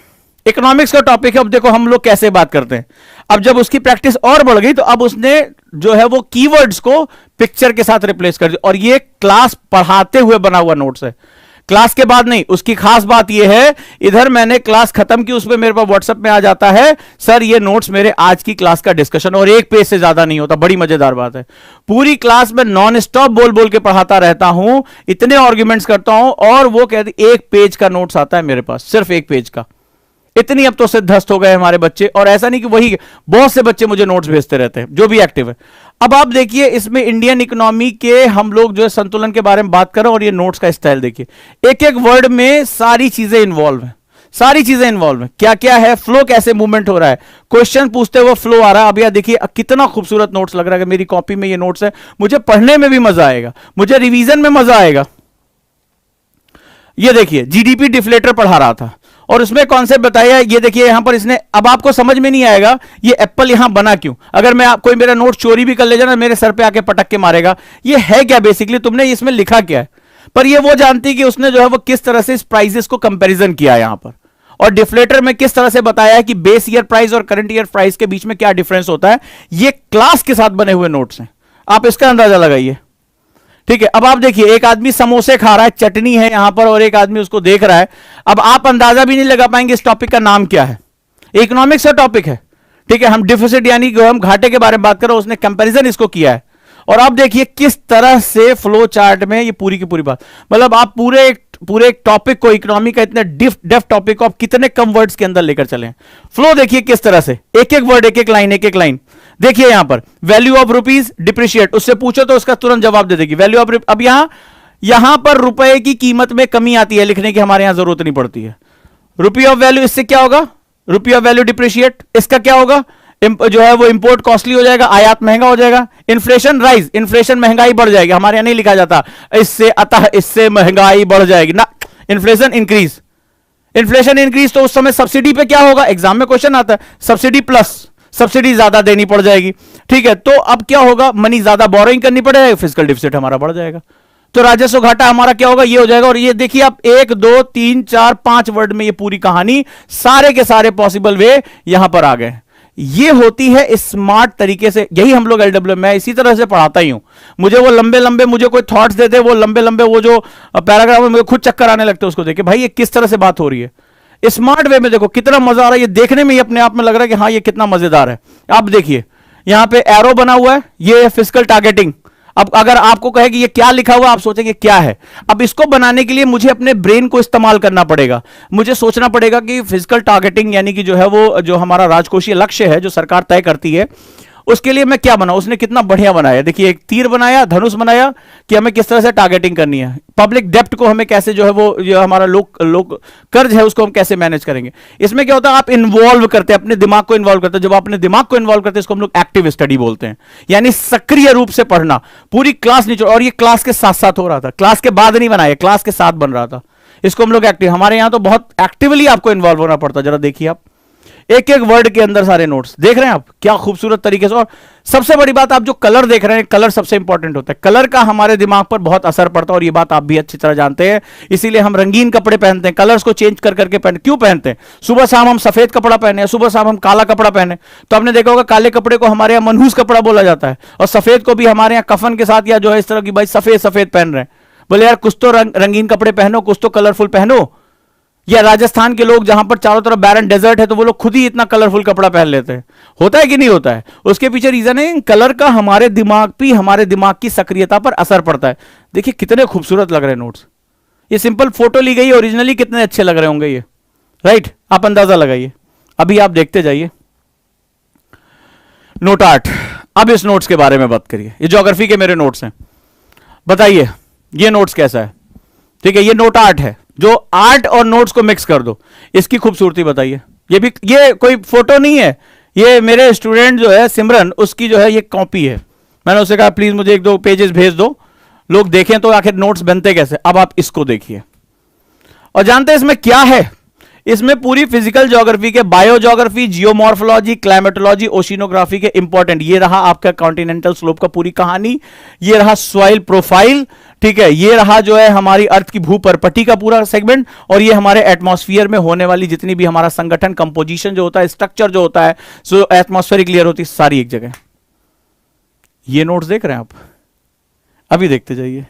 इकोनॉमिक्स का टॉपिक है। अब देखो हम लोग कैसे बात करते हैं। अब जब उसकी प्रैक्टिस और बढ़ गई तो अब उसने जो है वो कीवर्ड्स को पिक्चर के साथ रिप्लेस कर दिया, और ये क्लास पढ़ाते हुए बना हुआ नोट्स है। क्लास के बाद नहीं। उसकी खास बात यह है, इधर मैंने क्लास खत्म की, उसमें मेरे पास व्हाट्सएप में आ जाता है, सर ये नोट्स मेरे आज की क्लास का डिस्कशन, और एक पेज से ज्यादा नहीं होता। बड़ी मजेदार बात है, पूरी क्लास में नॉन स्टॉप बोल बोल के पढ़ाता रहता हूं, इतने आर्ग्यूमेंट्स करता हूं, और वो कहते एक पेज का नोट्स आता है मेरे पास, सिर्फ एक पेज का। इतनी अब तो सिद्धस्त हो गए हमारे बच्चे, और ऐसा नहीं कि वही, बहुत से बच्चे मुझे नोट्स भेजते रहते हैं जो भी एक्टिव है। अब आप देखिए, इसमें इंडियन इकोनॉमी के हम लोग जो है संतुलन के बारे में बात कर रहे हैं, और ये नोट्स का स्टाइल देखिए, एक एक वर्ड में सारी चीजें इन्वॉल्व हैं, सारी चीजें इन्वॉल्व हैं, क्या क्या है, फ्लो कैसे मूवमेंट हो रहा है, क्वेश्चन पूछते हुए फ्लो आ रहा है। अब यह देखिए कितना खूबसूरत नोट्स लग रहा है, मेरी कॉपी में ये नोट्स है, मुझे पढ़ने में भी मजा आएगा, मुझे रिवीजन में मजा आएगा। ये देखिए जीडीपी डिफ्लेटर पढ़ा रहा था, और उसमें कॉन्सेप्ट बताया, ये देखिए यहां पर इसने, अब आपको समझ में नहीं आएगा ये एप्पल यहां बना क्यों। अगर मैं कोई मेरा नोट चोरी भी कर ले जाना, मेरे सर पे आके पटक के मारेगा, ये है क्या बेसिकली, तुमने इसमें लिखा क्या है। पर ये वो जानती कि उसने जो है वो किस तरह से इस प्राइजेस को कंपैरिजन किया यहां पर, और डिफ्लेटर में किस तरह से बताया है कि बेस ईयर प्राइस और करंट ईयर प्राइस के बीच में क्या डिफरेंस होता है। ये क्लास के साथ बने हुए नोट्स हैं, आप इसका अंदाजा लगाइए। ठीक है, अब आप देखिए, एक आदमी समोसे खा रहा है, चटनी है यहां पर, और एक आदमी उसको देख रहा है। अब आप अंदाजा भी नहीं लगा पाएंगे इस टॉपिक का नाम क्या है। इकोनॉमिक्स का टॉपिक है, ठीक है, हम डिफिसिट यानी कि हम घाटे के बारे में बात कर रहे हैं, उसने कंपैरिजन इसको किया है। और आप देखिए किस तरह से फ्लो चार्ट में ये पूरी की पूरी बात, मतलब आप पूरे एक टॉपिक को, इकोनॉमी का इतने डेफ टॉपिक को आप कितने कम वर्ड्स के अंदर लेकर चले। फ्लो देखिए किस तरह से, एक एक वर्ड, एक एक लाइन, एक एक लाइन। देखिए यहां पर वैल्यू ऑफ रुपीज डिप्रिशिएट, उससे पूछो तो उसका तुरंत जवाब दे देगी वैल्यू ऑफ। अब यहां पर रुपए की कीमत में कमी आती है, लिखने की हमारे यहां जरूरत नहीं पड़ती है। रुपी ऑफ वैल्यू, इससे क्या होगा, रुपी ऑफ वैल्यू डिप्रिशिएट, इसका क्या होगा, जो है वो इंपोर्ट कॉस्टली हो जाएगा, आयात महंगा हो जाएगा। इन्फ्लेशन राइज, इन्फ्लेशन महंगाई बढ़ जाएगी, हमारे यहां नहीं लिखा जाता इससे, अतः इससे महंगाई बढ़ जाएगी ना, इन्फ्लेशन इंक्रीज। इन्फ्लेशन इंक्रीज तो उस समय सब्सिडी पे क्या होगा, एग्जाम में क्वेश्चन आता है, सब्सिडी प्लस, सब्सिडी ज्यादा देनी पड़ जाएगी। ठीक है, तो अब क्या होगा, मनी ज्यादा बोरोइंग करनी पड़ेगी, फिजिकल डिफिसिट हमारा बढ़ जाएगा, तो राजस्व घाटा हमारा क्या होगा, ये हो जाएगा। और ये देखिए आप 1 2 3 4 5 वर्ड में ये पूरी कहानी, सारे के सारे पॉसिबल वे यहां पर आ गए। ये होती है स्मार्ट तरीके से, यही हम लोग एलडब्ल्यू मैं इसी तरह से पढ़ाता ही हूं। मुझे वो लंबे लंबे, मुझे कोई थॉट्स देते, वो लंबे लंबे वो जो पैराग्राफ में मुझे खुद चक्कर आने लगते उसको देख के, भाई ये किस तरह से बात हो रही है। स्मार्ट वे में देखो कितना मजा आ रहा है, ये देखने में ही अपने आप में लग रहा है कि हाँ ये कितना मजेदार है। आप देखिए यहां पे एरो बना हुआ है, ये फिजिकल टारगेटिंग। अब अगर आपको कहे कि ये क्या लिखा हुआ, आप सोचेंगे क्या है। अब इसको बनाने के लिए मुझे अपने ब्रेन को इस्तेमाल करना पड़ेगा, मुझे सोचना पड़ेगा कि फिजिकल टारगेटिंग यानी कि जो है वो जो हमारा राजकोषीय लक्ष्य है जो सरकार तय करती है, उसके लिए मैं क्या बनाऊं। उसने कितना बढ़िया बनाया, देखिए एक तीर बनाया, धनुष बनाया कि हमें किस तरह से टारगेटिंग करनी है। पब्लिक डेप्ट को हमें कैसे जो है वो जो हमारा लोक कर्ज है उसको हम कैसे मैनेज करेंगे। इसमें क्या होता है, आप इन्वॉल्व करते हैं, अपने दिमाग को इन्वॉल्व करते हैं। जब आप अपने दिमाग को इन्वॉल्व करते हैं इसको हम लोग एक्टिव स्टडी बोलते हैं, यानी सक्रिय रूप से पढ़ना। पूरी क्लास नहीं, और ये क्लास के साथ साथ हो रहा था, क्लास के बाद नहीं बनाया, क्लास के साथ बन रहा था। इसको हम लोग एक्टिव, हमारे यहां तो बहुत एक्टिवली आपको इन्वॉल्व होना पड़ता है। जरा देखिए आप, एक एक वर्ड के अंदर सारे नोट्स देख रहे हैं आप, क्या खूबसूरत तरीके से। और सबसे बड़ी बात, आप जो कलर देख रहे हैं, कलर सबसे इंपॉर्टेंट होता है। कलर का हमारे दिमाग पर बहुत असर पड़ता है, और ये बात आप भी अच्छी तरह जानते हैं। इसीलिए हम रंगीन कपड़े पहनते हैं, कलर्स को चेंज कर करके पहनते। क्यों पहनते हैं, सुबह शाम हम सफेद कपड़ा पहने, सुबह शाम हम काला कपड़ा पहने, तो आपने देखा होगा काले कपड़े को हमारे यहाँ मनहूस कपड़ा बोला जाता है, और सफेद को भी हमारे यहाँ कफन के साथ या जो है इस तरह की, भाई सफेद सफेद पहन रहे हैं। बोले यार कुछ तो रंगीन कपड़े पहनो, कुछ तो कलरफुल पहनो। या राजस्थान के लोग जहां पर चारों तरफ बैरन डेजर्ट है, तो वो लोग खुद ही इतना कलरफुल कपड़ा पहन लेते हैं। होता है कि नहीं होता है, उसके पीछे रीजन है कलर का हमारे दिमाग पे, हमारे दिमाग की सक्रियता पर असर पड़ता है। देखिए कितने खूबसूरत लग रहे हैं नोट्स, ये सिंपल फोटो ली गई, ओरिजिनली कितने अच्छे लग रहे होंगे ये, राइट। आप अंदाजा लगाइए, अभी आप देखते जाइए। नोट 8, अब इस नोट्स के बारे में बात करिए। ये ज्योग्राफी के मेरे नोट्स हैं, बताइए ये नोट्स कैसा है। ठीक है, ये नोट 8 है, जो आर्ट और नोट्स को मिक्स कर दो, इसकी खूबसूरती बताइए। ये कोई फोटो नहीं है, ये मेरे स्टूडेंट जो है सिमरन, उसकी जो है ये कॉपी है। मैंने उससे कहा प्लीज मुझे 1-2 पेजेस भेज दो, लोग देखें तो आखिर नोट्स बनते कैसे। अब आप इसको देखिए, और जानते हैं इसमें क्या है, इसमें पूरी फिजिकल ज्योग्राफी के, bio geography, geomorphology, climatology, oceanography के इंपॉर्टेंट, ये रहा आपका कॉन्टिनेंटल स्लोप का पूरी कहानी, ये रहा सॉइल प्रोफाइल, ठीक है, ये रहा जो है हमारी अर्थ की भूपर्पटी का पूरा सेगमेंट, और ये हमारे एटमॉस्फेयर में होने वाली जितनी भी हमारा संगठन, कंपोजिशन जो होता है, स्ट्रक्चर जो होता है, सो एटमॉस्फेरिक लेयर होती है, सारी एक जगह। ये नोट्स देख रहे हैं आप, अभी देखते जाइए।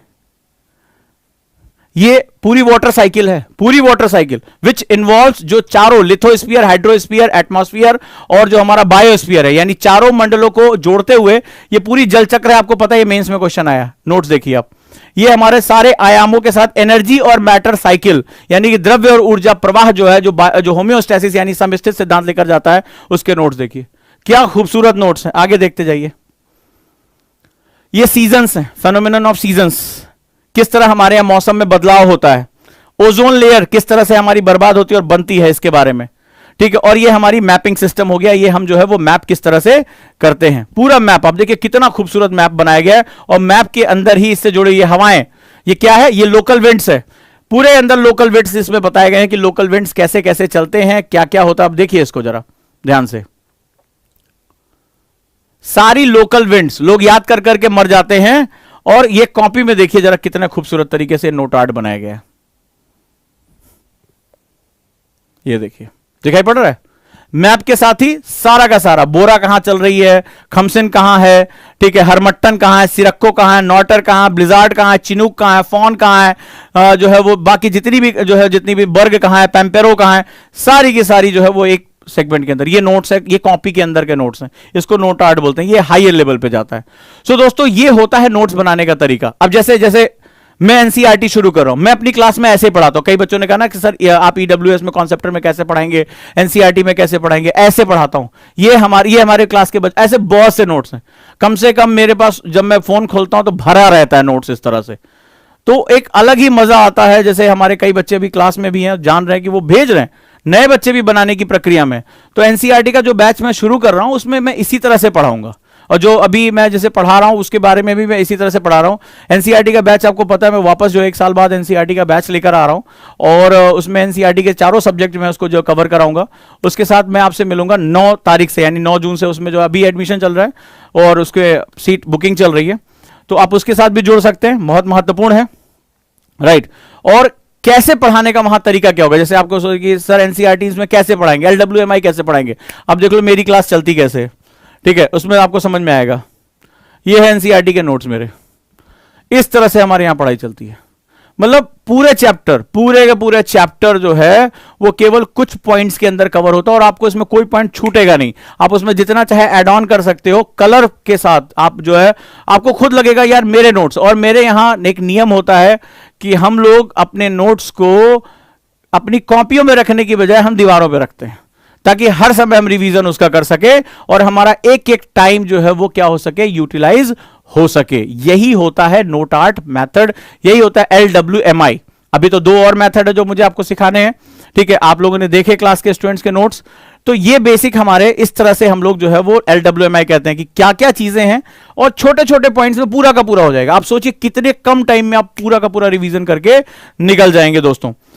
ये पूरी वाटर साइकिल है, पूरी वाटर साइकिल विच इन्वॉल्व्स जो चारों लिथोस्फीयर, हाइड्रोस्फीयर, एटमॉस्फेयर और जो हमारा बायोस्फीयर है, यानी चारों मंडलों को जोड़ते हुए ये पूरी जल चक्र है। आपको पता है ये मेंस में क्वेश्चन आया, नोट्स देखिए आप। ये हमारे सारे आयामों के साथ एनर्जी और मैटर साइकिल, यानी कि द्रव्य और ऊर्जा प्रवाह जो है, जो होम्योस्टैसिस यानी समस्थित सिद्धांत लेकर जाता है, उसके नोट्स देखिए। क्या खूबसूरत नोट्स हैं, आगे देखते जाइए। ये सीजन्स हैं, फेनोमेनन ऑफ सीजन्स, किस तरह हमारे यहां मौसम में बदलाव होता है। ओजोन लेयर किस तरह से हमारी बर्बाद होती है और बनती है, इसके बारे में, ठीक है। और ये हमारी मैपिंग सिस्टम हो गया, ये हम जो है वो मैप किस तरह से करते हैं, पूरा मैप। आप देखिए कितना खूबसूरत मैप बनाया गया है, और मैप के अंदर ही इससे जुड़े ये हवाएं, ये क्या है, ये लोकल विंड्स है। पूरे अंदर लोकल विंड्स इसमें बताए गए हैं कि लोकल विंड्स कैसे कैसे चलते हैं, क्या क्या होता है। आप देखिए इसको जरा ध्यान से, सारी लोकल विंड्स लोग याद कर करके मर जाते हैं, और ये कॉपी में देखिए जरा कितने खूबसूरत तरीके से नोट आर्ट बनाया गया है। ये देखिए दिखाई पड़ रहा है, मैप के साथ ही सारा का सारा, बोरा कहां चल रही है, खमसिन कहां है, ठीक है, हरमट्टन कहां है, सिरक्को कहां है, नॉटर कहां है, ब्लिजार्ड कहां है, चिनूक कहां है, फॉन कहां है, जो है वो बाकी जितनी भी जो है, जितनी भी बर्ग कहां है, पैम्पेरो कहां है, सारी की सारी जो है वो एक सेगमेंट के अंदर। ये नोट्स है, ये कॉपी के अंदर के नोट्स हैं, इसको नोट आर्ट बोलते हैं, ये हायर लेवल पे जाता है। सो दोस्तों ये होता है नोट्स बनाने का तरीका। अब जैसे जैसे मैं एनसीईआरटी शुरू कर रहा हूं, मैं अपनी क्लास में ऐसे पढ़ाता हूं। कई बच्चों ने कहा ना कि सर आप ईडब्ल्यूएस में कॉन्सेप्टर में कैसे पढ़ाएंगे, एनसीईआरटी में कैसे पढ़ाएंगे, ऐसे पढ़ाता हूं। ये हमारे क्लास के बच्चे, ऐसे बहुत से नोट्स हैं, कम से कम मेरे पास जब मैं फोन खोलता हूं तो भरा रहता है नोट्स इस तरह से। तो एक अलग ही मजा आता है। जैसे हमारे कई बच्चे भी क्लास में भी हैं, जान रहे हैं कि वो भेज रहे हैं, नए बच्चे भी बनाने की प्रक्रिया में। तो एनसीईआरटी का जो बैच मैं शुरू कर रहा हूं उसमें मैं इसी तरह से पढ़ाऊंगा, और जो अभी मैं जैसे पढ़ा रहा हूं उसके बारे में भी मैं इसी तरह से पढ़ा रहा हूं। एनसीईआरटी का बैच आपको पता है, मैं वापस जो 1 साल बाद एनसीईआरटी का बैच लेकर आ रहा हूं, और उसमें एनसीईआरटी के चारों सब्जेक्ट में उसको जो कवर कराऊंगा। उसके साथ मैं आपसे मिलूंगा 9 तारीख से, यानी 9 जून से। उसमें जो अभी एडमिशन चल रहा है और उसके सीट बुकिंग चल रही है, तो आप उसके साथ भी जुड़ सकते हैं, बहुत महत्वपूर्ण है, राइट। और कैसे पढ़ाने का वहां तरीका क्या होगा, जैसे आपको कि सर एनसीईआरटी में कैसे पढ़ाएंगे, एलडब्ल्यूएमआई कैसे पढ़ाएंगे। अब देख लो मेरी क्लास चलती कैसे, ठीक है, उसमें आपको समझ में आएगा। ये है एनसीईआरटी के नोट्स मेरे, इस तरह से हमारे यहां पढ़ाई चलती है। मतलब पूरे चैप्टर, पूरे के पूरे चैप्टर जो है वो केवल कुछ पॉइंट्स के अंदर कवर होता है, और आपको इसमें कोई पॉइंट छूटेगा नहीं। आप उसमें जितना चाहे ऐड ऑन कर सकते हो कलर के साथ। आप जो है आपको खुद लगेगा यार मेरे नोट्स। और मेरे यहां एक नियम होता है कि हम लोग अपने नोट्स को अपनी कॉपियों में रखने की बजाय हम दीवारों पर रखते हैं, ताकि हर समय हम रिवीजन उसका कर सके, और हमारा एक एक टाइम जो है वो क्या हो सके, यूटिलाइज हो सके। यही होता है नोट आर्ट मेथड, यही होता है एलडब्ल्यूएमआई। अभी तो 2 और मेथड है जो मुझे आपको सिखाने हैं, ठीक है। आप लोगों ने देखे क्लास के स्टूडेंट्स के नोट्स, तो ये बेसिक हमारे इस तरह से हम लोग जो है वो एलडब्ल्यूएमआई कहते हैं कि क्या क्या चीजें हैं, और छोटे छोटे पॉइंट्स में पूरा का पूरा हो जाएगा। आप सोचिए कितने कम टाइम में आप पूरा का पूरा रिवीजन करके निकल जाएंगे दोस्तों।